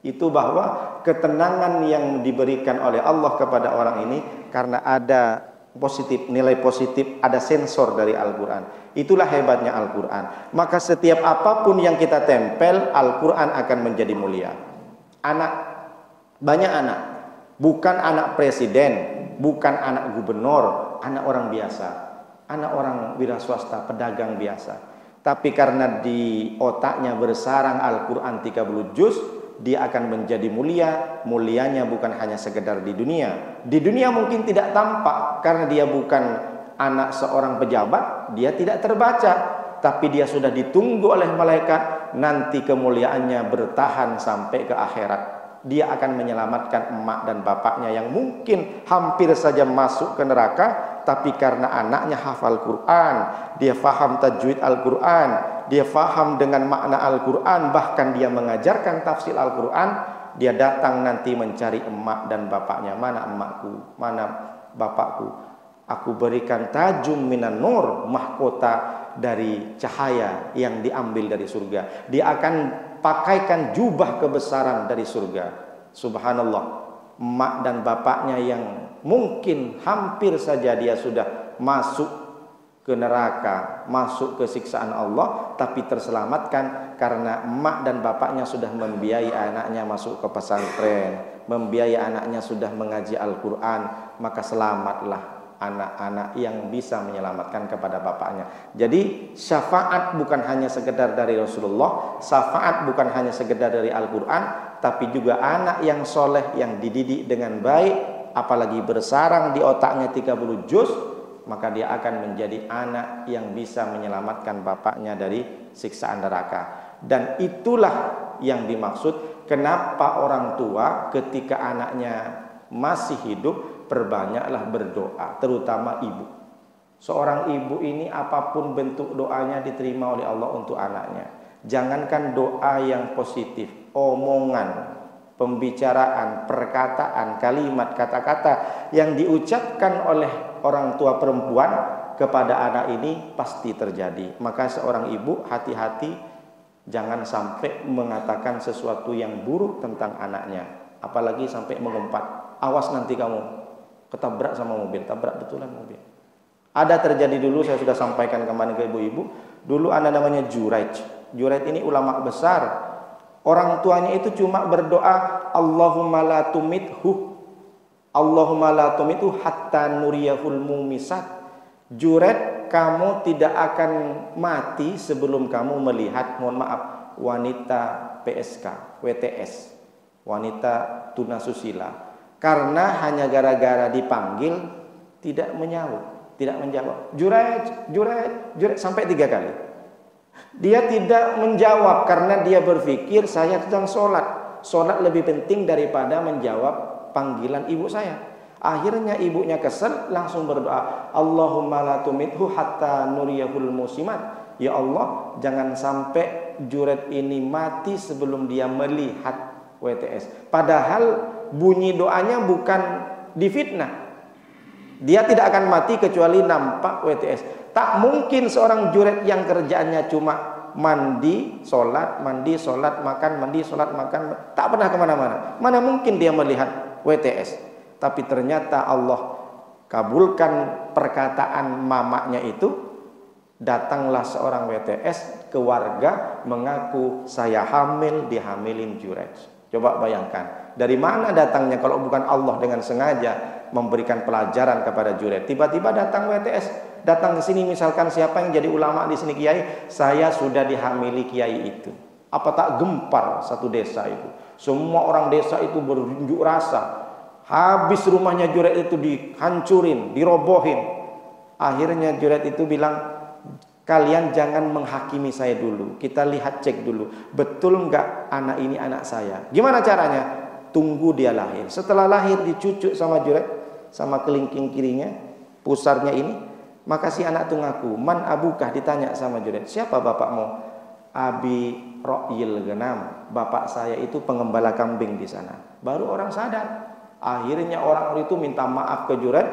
Itu bahwa ketenangan yang diberikan oleh Allah kepada orang ini karena ada positif, nilai positif, ada sensor dari Al-Quran. Itulah hebatnya Al-Quran. Maka setiap apapun yang kita tempel, Al-Quran akan menjadi mulia. Banyak anak, bukan anak presiden, bukan anak gubernur, anak orang biasa, anak orang wira swasta, pedagang biasa. tapi karena di otaknya bersarang Al-Quran 30 juz, dia akan menjadi mulia. Mulianya bukan hanya sekedar di dunia. Di dunia mungkin tidak tampak karena dia bukan anak seorang pejabat, dia tidak terbaca, tapi dia sudah ditunggu oleh malaikat. Nanti kemuliaannya bertahan sampai ke akhirat. Dia akan menyelamatkan emak dan bapaknya yang mungkin hampir saja masuk ke neraka, tapi karena anaknya hafal Quran, dia faham tajwid Al-Quran, dia faham dengan makna Al-Quran, bahkan dia mengajarkan tafsir Al-Quran. Dia datang nanti mencari emak dan bapaknya. Mana emakku, mana bapakku? Aku berikan tajum minan nur, mahkota dari cahaya yang diambil dari surga. Dia akan pakaikan jubah kebesaran dari surga. Subhanallah, emak dan bapaknya yang mungkin hampir saja dia sudah masuk ke neraka, masuk ke siksaan Allah, tapi terselamatkan karena emak dan bapaknya sudah membiayai anaknya masuk ke pesantren, membiayai anaknya sudah mengaji Al-Quran. Maka selamatlah anak-anak yang bisa menyelamatkan kepada bapaknya. Jadi syafaat bukan hanya sekedar dari Rasulullah, syafaat bukan hanya sekedar dari Al-Quran, tapi juga anak yang soleh, yang dididik dengan baik, apalagi bersarang di otaknya 30 juz, maka dia akan menjadi anak yang bisa menyelamatkan bapaknya dari siksaan neraka. Dan itulah yang dimaksud kenapa orang tua ketika anaknya masih hidup, perbanyaklah berdoa, terutama ibu. Seorang ibu ini apapun bentuk doanya diterima oleh Allah untuk anaknya. Jangankan doa yang positif, omongan, pembicaraan, perkataan, kalimat, kata-kata yang diucapkan oleh orang tua perempuan kepada anak ini pasti terjadi. Maka seorang ibu hati-hati, jangan sampai mengatakan sesuatu yang buruk tentang anaknya, apalagi sampai mengumpat. Awas nanti kamu ketabrak sama mobil, tabrak betulan mobil. Ada terjadi dulu, saya sudah sampaikan kemarin ke ibu-ibu. Dulu ada namanya Juraij. Juraij ini ulama besar. Orang tuanya itu cuma berdoa, Allahumma la tumithu, Allahumma la tumithu hatta nuriyahul mumisat. Juraij, kamu tidak akan mati sebelum kamu melihat, mohon maaf, wanita PSK, WTS, wanita tunasusila. Karena hanya gara-gara dipanggil tidak menjawab. Juraij, Juraij, Juraij sampai 3 kali. Dia tidak menjawab karena dia berpikir saya sedang sholat. Sholat lebih penting daripada menjawab panggilan ibu saya. Akhirnya ibunya kesel, langsung berdoa, Allahumma la tumithu hatta nuriyahul musimat. Ya Allah, jangan sampai Juraij ini mati sebelum dia melihat WTS. Padahal bunyi doanya bukan difitnah. Dia tidak akan mati kecuali nampak WTS. Tak mungkin seorang Juraij yang kerjaannya cuma mandi, sholat, makan, mandi, sholat, makan, tak pernah kemana-mana. Mana mungkin dia melihat WTS? Tapi ternyata Allah kabulkan perkataan mamanya itu. Datanglah seorang WTS ke warga mengaku saya hamil, dihamilin Juraij. Coba bayangkan, dari mana datangnya kalau bukan Allah dengan sengaja memberikan pelajaran kepada Juraij. Tiba-tiba datang WTS, datang ke sini, misalkan siapa yang jadi ulama di sini, kiai, saya sudah dihamili kiai itu. Apa tak gempar satu desa itu? Semua orang desa itu berunjuk rasa. Habis rumahnya Juraij itu dihancurin, dirobohin. Akhirnya Juraij itu bilang, kalian jangan menghakimi saya dulu. Kita lihat, cek dulu. Betul enggak anak ini anak saya? Gimana caranya? Tunggu dia lahir. Setelah lahir dicucuk sama Juraij, sama kelingking kirinya, pusarnya ini. Maka si anak itu ngaku, man abukah, ditanya sama Juraij, siapa bapakmu? Abi Ro'yil Genam. Bapak saya itu pengembala kambing di sana. Baru orang sadar. Akhirnya orang itu minta maaf ke Juraij.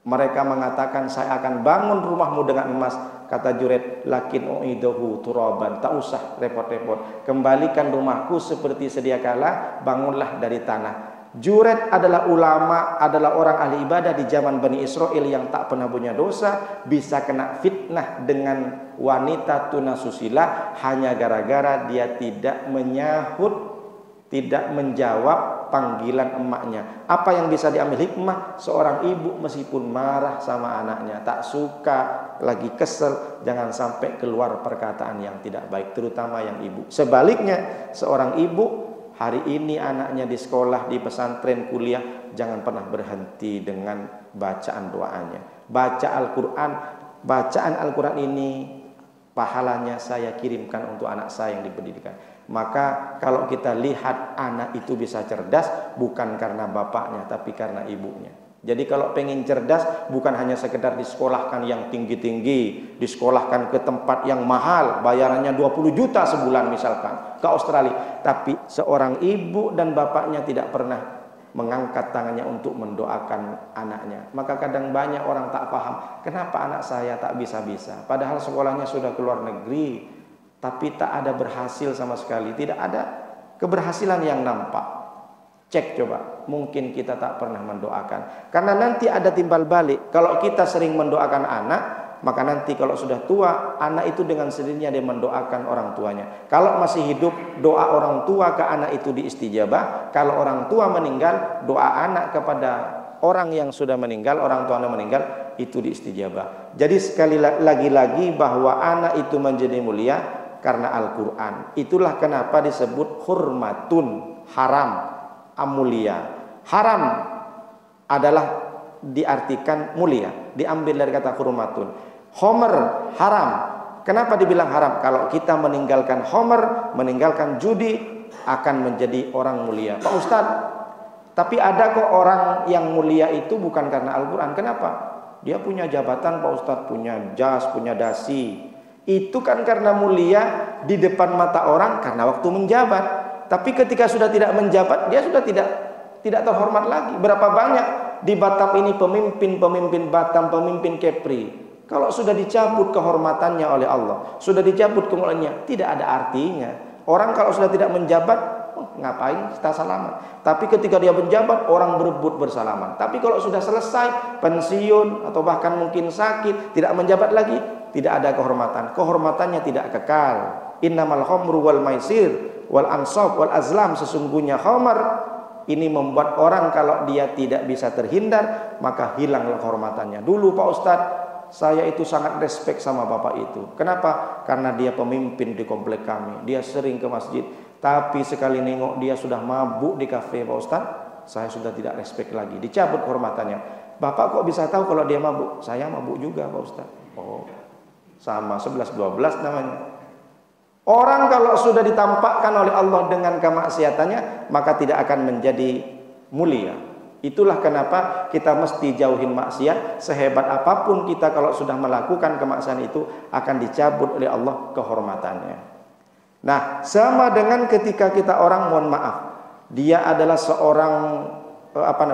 Mereka mengatakan, saya akan bangun rumahmu dengan emas. Kata Juraij, lakin u'iduhu turaban, tak usah repot-repot, kembalikan rumahku seperti sedia kala, bangunlah dari tanah. Juraij adalah ulama, adalah orang ahli ibadah di zaman Bani Israel yang tak pernah punya dosa, bisa kena fitnah dengan wanita tunasusila hanya gara-gara dia tidak menyahut, tidak menjawab panggilan emaknya. Apa yang bisa diambil hikmah? Seorang ibu meskipun marah sama anaknya, tak suka, lagi kesel, jangan sampai keluar perkataan yang tidak baik, terutama yang ibu. Sebaliknya, seorang ibu hari ini anaknya di sekolah, di pesantren, kuliah, jangan pernah berhenti dengan bacaan doanya. Baca Al-Quran, bacaan Al-Quran ini pahalanya saya kirimkan untuk anak saya yang di pendidikan. Maka kalau kita lihat anak itu bisa cerdas bukan karena bapaknya tapi karena ibunya. Jadi kalau pengen cerdas bukan hanya sekedar disekolahkan yang tinggi-tinggi, disekolahkan ke tempat yang mahal, bayarannya 20 juta sebulan misalkan, ke Australia. Tapi seorang ibu dan bapaknya tidak pernah mengangkat tangannya untuk mendoakan anaknya. Maka kadang banyak orang tak paham, kenapa anak saya tak bisa-bisa, padahal sekolahnya sudah keluar negeri, tapi tak ada berhasil sama sekali, tidak ada keberhasilan yang nampak. Cek coba, mungkin kita tak pernah mendoakan. Karena nanti ada timbal balik. Kalau kita sering mendoakan anak, maka nanti kalau sudah tua, anak itu dengan sendirinya dia mendoakan orang tuanya. Kalau masih hidup, doa orang tua ke anak itu diistijabah. Kalau orang tua meninggal, doa anak kepada orang yang sudah meninggal, orang tuanya meninggal, itu diistijabah. Jadi sekali lagi bahwa anak itu menjadi mulia karena Al-Quran. Itulah kenapa disebut hurmatun, haram, amulia. Haram adalah diartikan mulia, diambil dari kata hurmatun. Homer haram. Kenapa dibilang haram? Kalau kita meninggalkan homer, meninggalkan judi, akan menjadi orang mulia. Pak Ustadz, tapi ada kok orang yang mulia itu bukan karena Al-Quran. Kenapa? Dia punya jabatan Pak Ustadz, punya jas, punya dasi. Itu kan karena mulia di depan mata orang karena waktu menjabat. Tapi ketika sudah tidak menjabat, dia sudah tidak terhormat lagi. Berapa banyak di Batam ini pemimpin Batam, pemimpin Kepri, kalau sudah dicabut kehormatannya oleh Allah, sudah dicabut kemuliaannya, tidak ada artinya. Orang kalau sudah tidak menjabat, ngapain kita salaman? Tapi ketika dia menjabat, orang berebut bersalaman. Tapi kalau sudah selesai, pensiun atau bahkan mungkin sakit, tidak menjabat lagi, tidak ada kehormatan. Kehormatannya tidak kekal. Innamal khamru wal maisir wal ansab wal azlam, sesungguhnya khamar ini membuat orang kalau dia tidak bisa terhindar, maka hilanglah kehormatannya. Dulu Pak Ustadz, saya itu sangat respect sama bapak itu. Kenapa? Karena dia pemimpin di komplek kami, dia sering ke masjid. Tapi sekali nengok dia sudah mabuk di kafe Pak Ustadz, saya sudah tidak respect lagi, dicabut kehormatannya. Bapak kok bisa tahu kalau dia mabuk? Saya mabuk juga Pak Ustadz. Oh, sama 11-12 namanya. Orang kalau sudah ditampakkan oleh Allah dengan kemaksiatannya, maka tidak akan menjadi mulia. Itulah kenapa kita mesti jauhin maksiat. Sehebat apapun kita, kalau sudah melakukan kemaksiatan itu, akan dicabut oleh Allah kehormatannya. Nah, sama dengan ketika kita orang, mohon maaf, dia adalah seorang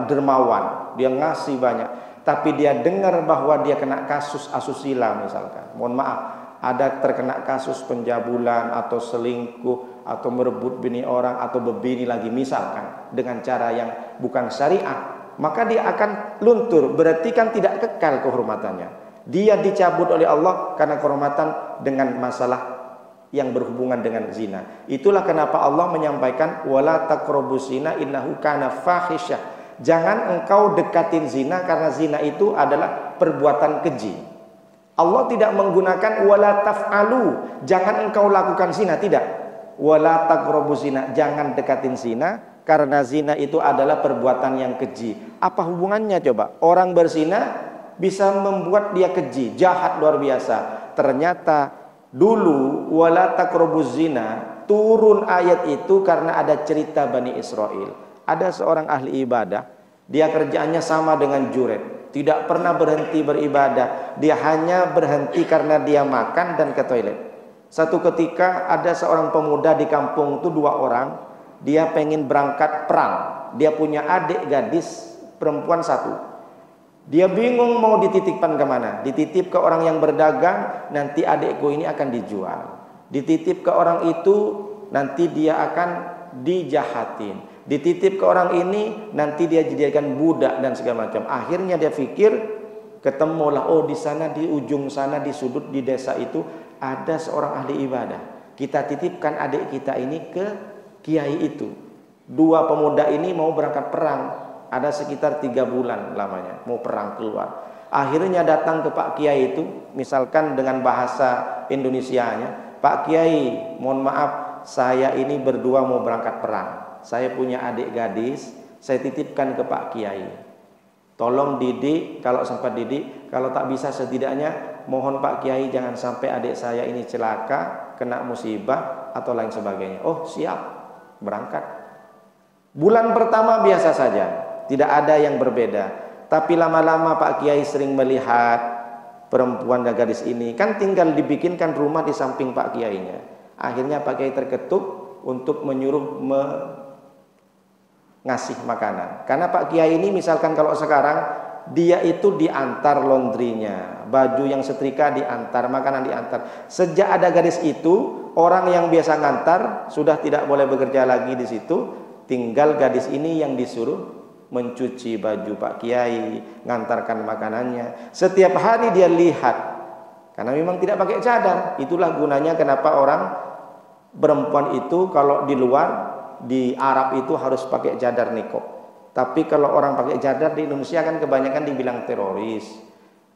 dermawan, dia ngasih banyak, tapi dia dengar bahwa dia kena kasus asusila misalkan, mohon maaf, ada terkena kasus penjabulan atau selingkuh atau merebut bini orang atau berbini lagi misalkan dengan cara yang bukan syariah, maka dia akan luntur, berarti kan tidak kekal kehormatannya. Dia dicabut oleh Allah karena kehormatan dengan masalah yang berhubungan dengan zina. Itulah kenapa Allah menyampaikan wala taqrabuz zina innahu kana fahisyah. Jangan engkau dekatin zina karena zina itu adalah perbuatan keji. Allah tidak menggunakan wala taf'alu, jangan engkau lakukan zina, tidak. Wala taqrabuz zina, jangan dekatin zina karena zina itu adalah perbuatan yang keji. Apa hubungannya coba? Orang berzina bisa membuat dia keji, jahat luar biasa. Ternyata dulu wala taqrabuz zina turun ayat itu karena ada cerita Bani Israel. Ada seorang ahli ibadah, dia kerjaannya sama dengan Juret, tidak pernah berhenti beribadah. Dia hanya berhenti karena dia makan dan ke toilet. Satu ketika ada seorang pemuda di kampung itu, 2 orang, dia pengen berangkat perang. Dia punya adik gadis perempuan 1. Dia bingung mau dititipkan kemana. Dititip ke orang yang berdagang, nanti adikku ini akan dijual. Dititip ke orang itu, nanti dia akan dijahatin. Dititip ke orang ini, nanti dia dijadikan budak dan segala macam. Akhirnya dia pikir, ketemulah, oh di sana, di ujung sana, di sudut di desa itu ada seorang ahli ibadah. Kita titipkan adik kita ini ke kiai itu. Dua pemuda ini mau berangkat perang, ada sekitar 3 bulan lamanya, mau perang keluar. Akhirnya datang ke Pak Kiai itu, misalkan dengan bahasa Indonesianya, Pak Kiai, mohon maaf, saya ini berdua mau berangkat perang. Saya punya adik gadis, saya titipkan ke Pak Kiai. Tolong didik, kalau sempat didik, kalau tak bisa setidaknya mohon Pak Kiai jangan sampai adik saya ini celaka, kena musibah atau lain sebagainya. Oh siap, berangkat. Bulan pertama biasa saja, tidak ada yang berbeda. Tapi lama-lama Pak Kiai sering melihat perempuan dan gadis ini, kan tinggal dibikinkan rumah di samping Pak Kiainya. Akhirnya Pak Kiai terketuk untuk menyuruh ngasih makanan. Karena Pak Kiai ini misalkan kalau sekarang dia itu diantar laundrynya, baju yang setrika diantar, makanan diantar. Sejak ada gadis itu, orang yang biasa ngantar sudah tidak boleh bekerja lagi di situ. Tinggal gadis ini yang disuruh mencuci baju Pak Kiai, ngantarkan makanannya. Setiap hari dia lihat, karena memang tidak pakai cadar. Itulah gunanya kenapa orang perempuan itu kalau di luar, di Arab itu harus pakai cadar niqab. Tapi kalau orang pakai cadar di Indonesia kan kebanyakan dibilang teroris.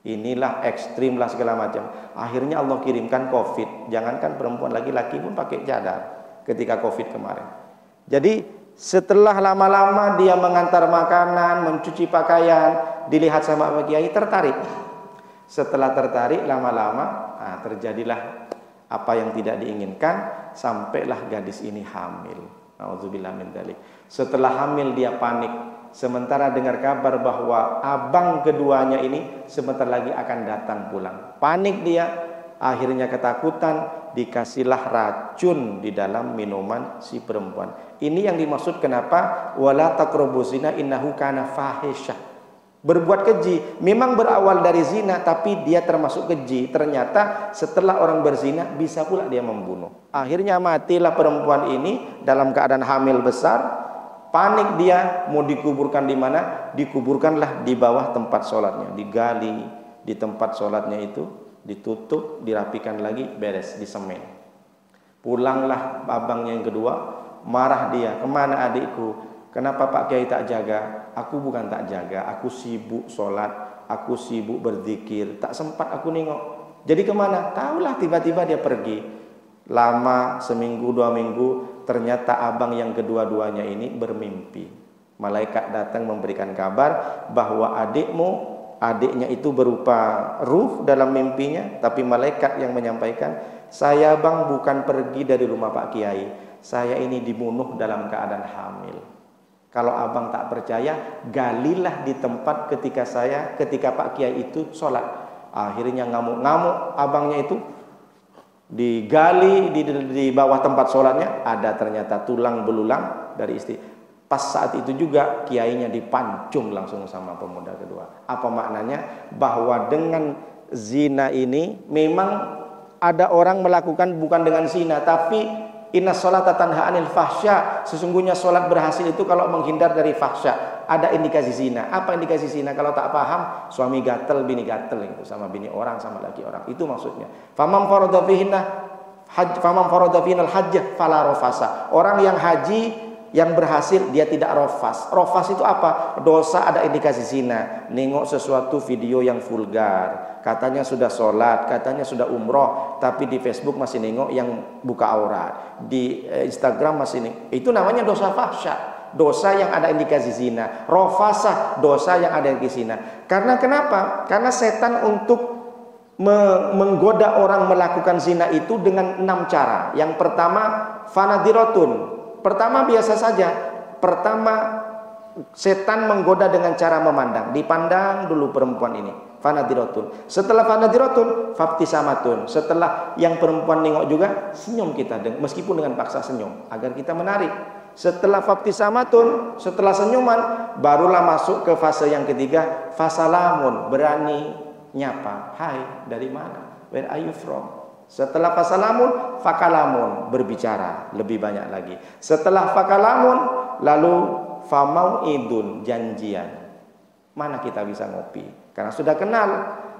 Inilah ekstrim lah segala macam. Akhirnya Allah kirimkan COVID. Jangankan perempuan, laki-laki pun pakai cadar ketika COVID kemarin. Jadi setelah lama-lama dia mengantar makanan, mencuci pakaian, dilihat sama Pak Kiai, tertarik. Setelah tertarik lama-lama, terjadilah apa yang tidak diinginkan, sampailah gadis ini hamil. Nauzubillah min dzalik. Setelah hamil dia panik, sementara dengar kabar bahwa abang keduanya ini sebentar lagi akan datang pulang. Panik dia, akhirnya ketakutan, dikasihlah racun di dalam minuman si perempuan. Ini yang dimaksud kenapa wala taqrabuz zina innahu kana fahisyah. Berbuat keji, memang berawal dari zina tapi dia termasuk keji. Ternyata setelah orang berzina bisa pula dia membunuh. Akhirnya matilah perempuan ini dalam keadaan hamil besar. Panik dia, mau dikuburkan di mana? Dikuburkanlah di bawah tempat sholatnya, digali di tempat sholatnya itu, ditutup, dirapikan lagi, beres, disemen. Pulanglah abangnya yang kedua, marah dia, kemana adikku? Kenapa Pak Kiai tak jaga? Aku bukan tak jaga, aku sibuk sholat, aku sibuk berzikir, tak sempat aku nengok. Jadi kemana? Tahulah, tiba-tiba dia pergi. Lama, seminggu, 2 minggu, ternyata abang yang kedua-duanya ini bermimpi. Malaikat datang memberikan kabar bahwa adiknya itu berupa ruh dalam mimpinya, tapi malaikat yang menyampaikan, saya bang bukan pergi dari rumah Pak Kiai, saya ini dibunuh dalam keadaan hamil. Kalau abang tak percaya, galilah di tempat ketika Pak Kiai itu sholat. Akhirnya ngamuk-ngamuk abangnya itu, digali di bawah tempat sholatnya, ada ternyata tulang belulang dari istri. Pas saat itu juga kiainya dipancung langsung sama pemuda kedua. Apa maknanya? Bahwa dengan zina ini memang ada orang melakukan bukan dengan zina, tapi inna sholata tanha anil fahsya. Sesungguhnya sholat berhasil itu kalau menghindar dari fahsya. Ada indikasi zina. Apa indikasi zina? Kalau tak paham, suami gatel, bini gatel itu, sama bini orang, sama laki orang. Itu maksudnya. Faman farada fihinal hajj fala rafasa. Orang yang haji yang berhasil dia tidak rofas. Rofas itu apa? Dosa ada indikasi zina. Nengok sesuatu video yang vulgar, katanya sudah sholat, katanya sudah umroh, tapi di Facebook masih nengok yang buka aurat, di Instagram masih nengok. Itu namanya dosa fahsya, dosa yang ada indikasi zina. Rofasah, dosa yang ada indikasi zina. Karena kenapa? Karena setan untuk menggoda orang melakukan zina itu dengan 6 cara. Yang pertama, fanadiratun. Pertama biasa saja. Pertama setan menggoda dengan cara memandang. Dipandang dulu perempuan ini. Fanadiratun. Setelah fanadiratun, fabtisamatun. Setelah yang perempuan nengok juga, senyum kita, meskipun dengan paksa senyum, agar kita menarik. Setelah fabtisamatun, setelah senyuman, barulah masuk ke fase yang ketiga, fasalamun, berani nyapa. Hai, dari mana? Where are you from? Setelah fasalamun, fakalamun, berbicara lebih banyak lagi. Setelah fakalamun, lalu famauidun, janjian. Mana kita bisa ngopi? Karena sudah kenal,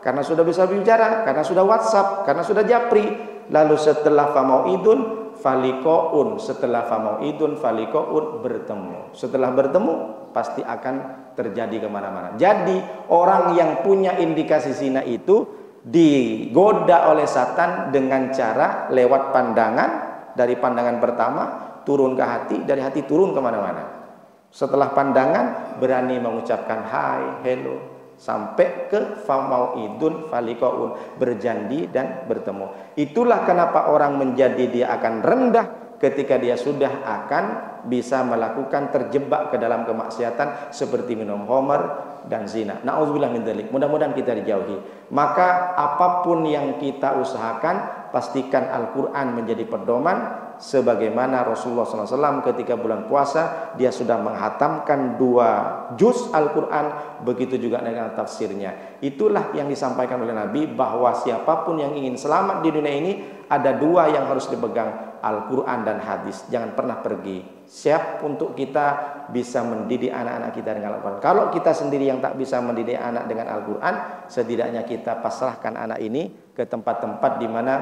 karena sudah bisa bicara, karena sudah WhatsApp, karena sudah japri. Lalu setelah famauidun, faliqaun, setelah famauidun faliqaun, bertemu. Setelah bertemu pasti akan terjadi kemana-mana. Jadi orang yang punya indikasi zina itu digoda oleh setan dengan cara lewat pandangan, dari pandangan pertama turun ke hati, dari hati turun kemana-mana. Setelah pandangan berani mengucapkan hai, hello, sampai ke famauidun faliqaun, berjanji dan bertemu. Itulah kenapa orang menjadi dia akan rendah ketika dia sudah akan bisa melakukan terjebak ke dalam kemaksiatan seperti minum khamar dan zina. Nauzubillah min dzalik. Mudah-mudahan kita dijauhi. Maka apapun yang kita usahakan, pastikan Al-Qur'an menjadi pedoman. Sebagaimana Rasulullah SAW ketika bulan puasa dia sudah menghatamkan 2 juz Al-Quran, begitu juga dengan tafsirnya. Itulah yang disampaikan oleh Nabi, bahwa siapapun yang ingin selamat di dunia ini ada 2 yang harus dipegang, Al-Quran dan hadis. Jangan pernah pergi. Siap untuk kita bisa mendidik anak-anak kita dengan Al-Quran. Kalau kita sendiri yang tak bisa mendidik anak dengan Al-Quran, setidaknya kita pasrahkan anak ini ke tempat-tempat di mana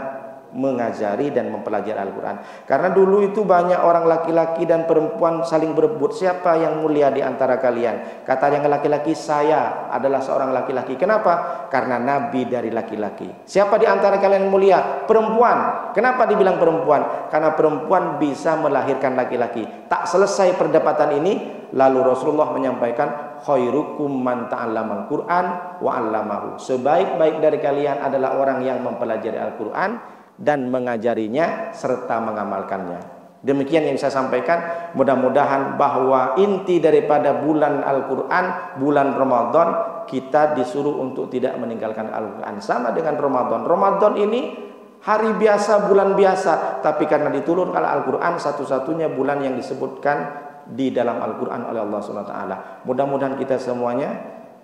mengajari dan mempelajari Al-Quran. Karena dulu itu banyak orang laki-laki dan perempuan saling berebut, siapa yang mulia di antara kalian. Kata yang laki-laki, saya adalah seorang laki-laki. Kenapa? Karena Nabi dari laki-laki. Siapa di antara kalian yang mulia? Perempuan. Kenapa dibilang perempuan? Karena perempuan bisa melahirkan laki-laki. Tak selesai perdebatan ini, lalu Rasulullah menyampaikan, khairukum man ta'allamal Qur'an wa 'allamahu. Sebaik-baik dari kalian adalah orang yang mempelajari Al-Quran dan mengajarinya serta mengamalkannya. Demikian yang saya sampaikan. Mudah-mudahan bahwa inti daripada bulan Al-Quran, bulan Ramadan, kita disuruh untuk tidak meninggalkan Al-Quran. Sama dengan Ramadan. Ramadan ini hari biasa, bulan biasa, tapi karena diturunkan Al-Quran, satu-satunya bulan yang disebutkan di dalam Al-Quran oleh Allah SWT. Mudah-mudahan kita semuanya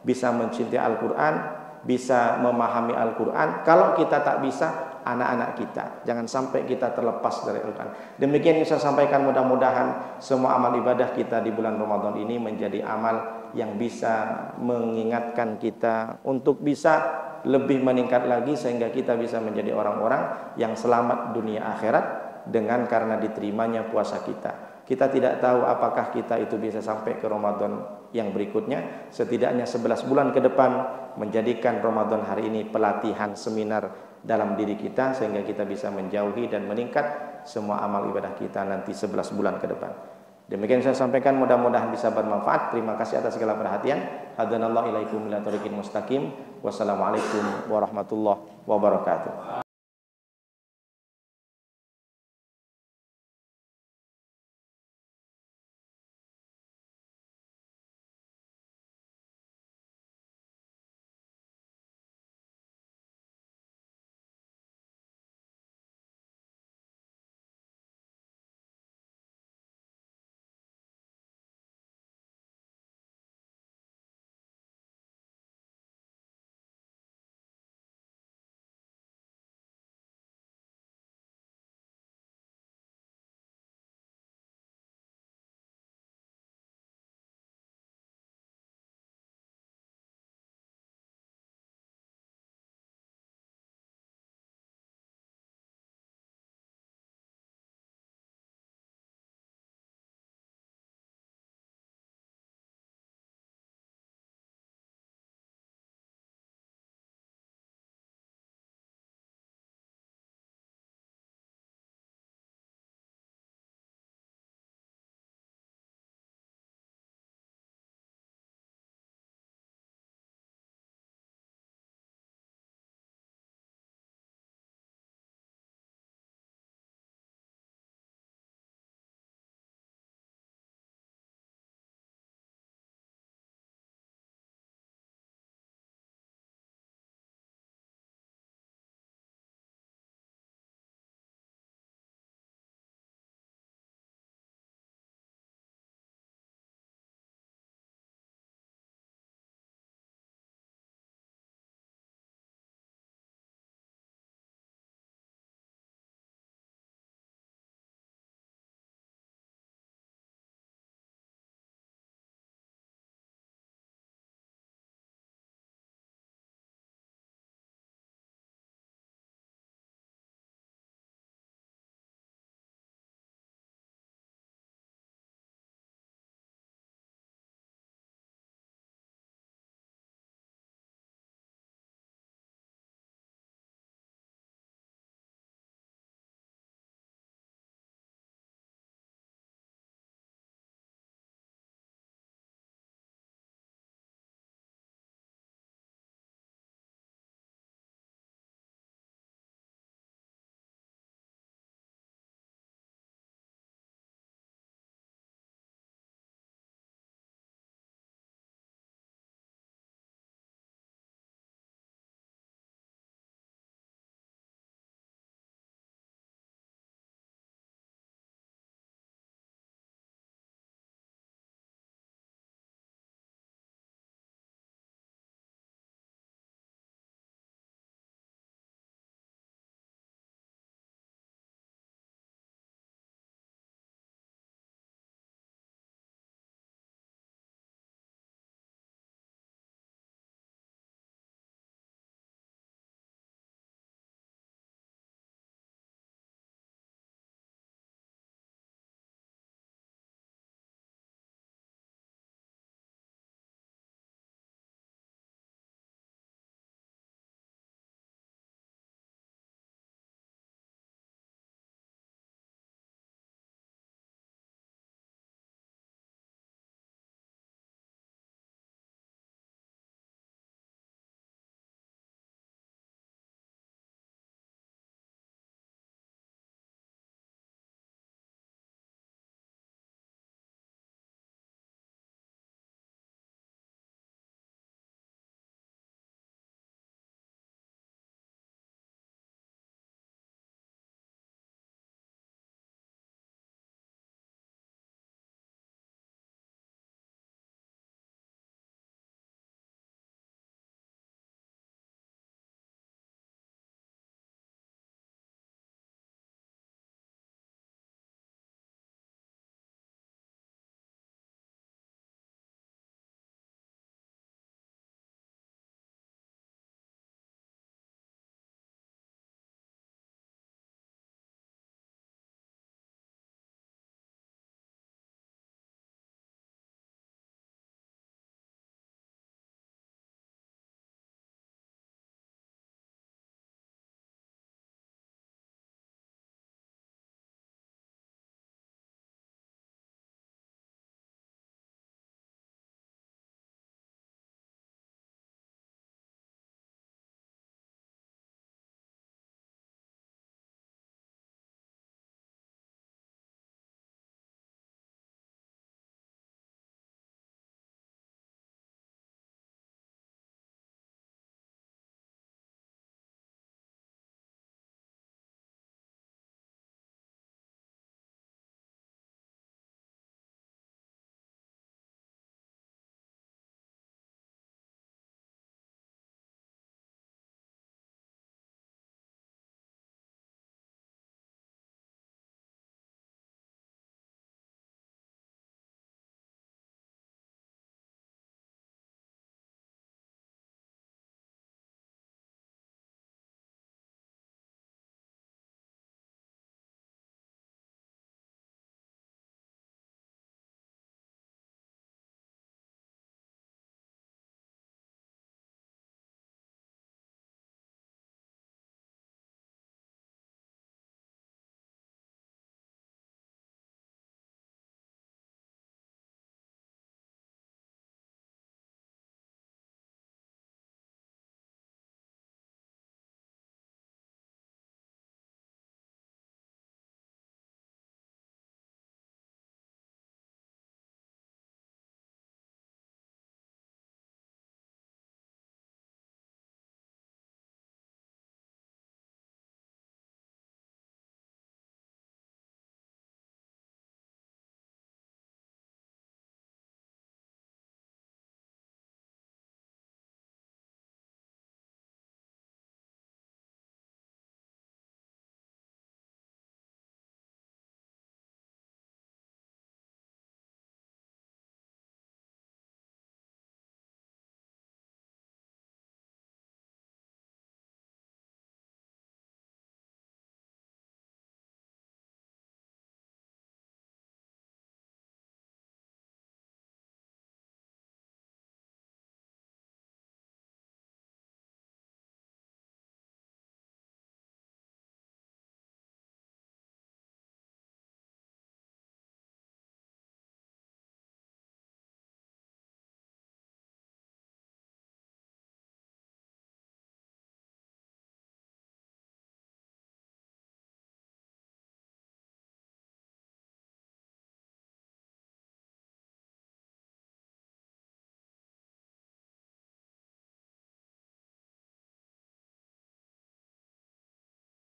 bisa mencintai Al-Quran, bisa memahami Al-Quran. Kalau kita tak bisa, anak-anak kita, jangan sampai kita terlepas dari Al-Quran. Demikian yang saya sampaikan. Mudah-mudahan semua amal ibadah kita di bulan Ramadan ini menjadi amal yang bisa mengingatkan kita untuk bisa lebih meningkat lagi, sehingga kita bisa menjadi orang-orang yang selamat dunia akhirat dengan karena diterimanya puasa kita. Kita tidak tahu apakah kita itu bisa sampai ke Ramadan yang berikutnya. Setidaknya 11 bulan ke depan, menjadikan Ramadan hari ini pelatihan seminar dalam diri kita, sehingga kita bisa menjauhi dan meningkat semua amal ibadah kita nanti 11 bulan ke depan. Demikian saya sampaikan, mudah-mudahan bisa bermanfaat. Terima kasih atas segala perhatian. Hadanallahu ilaikum ila thoriqin mustaqim. Wassalamualaikum warahmatullahi wabarakatuh.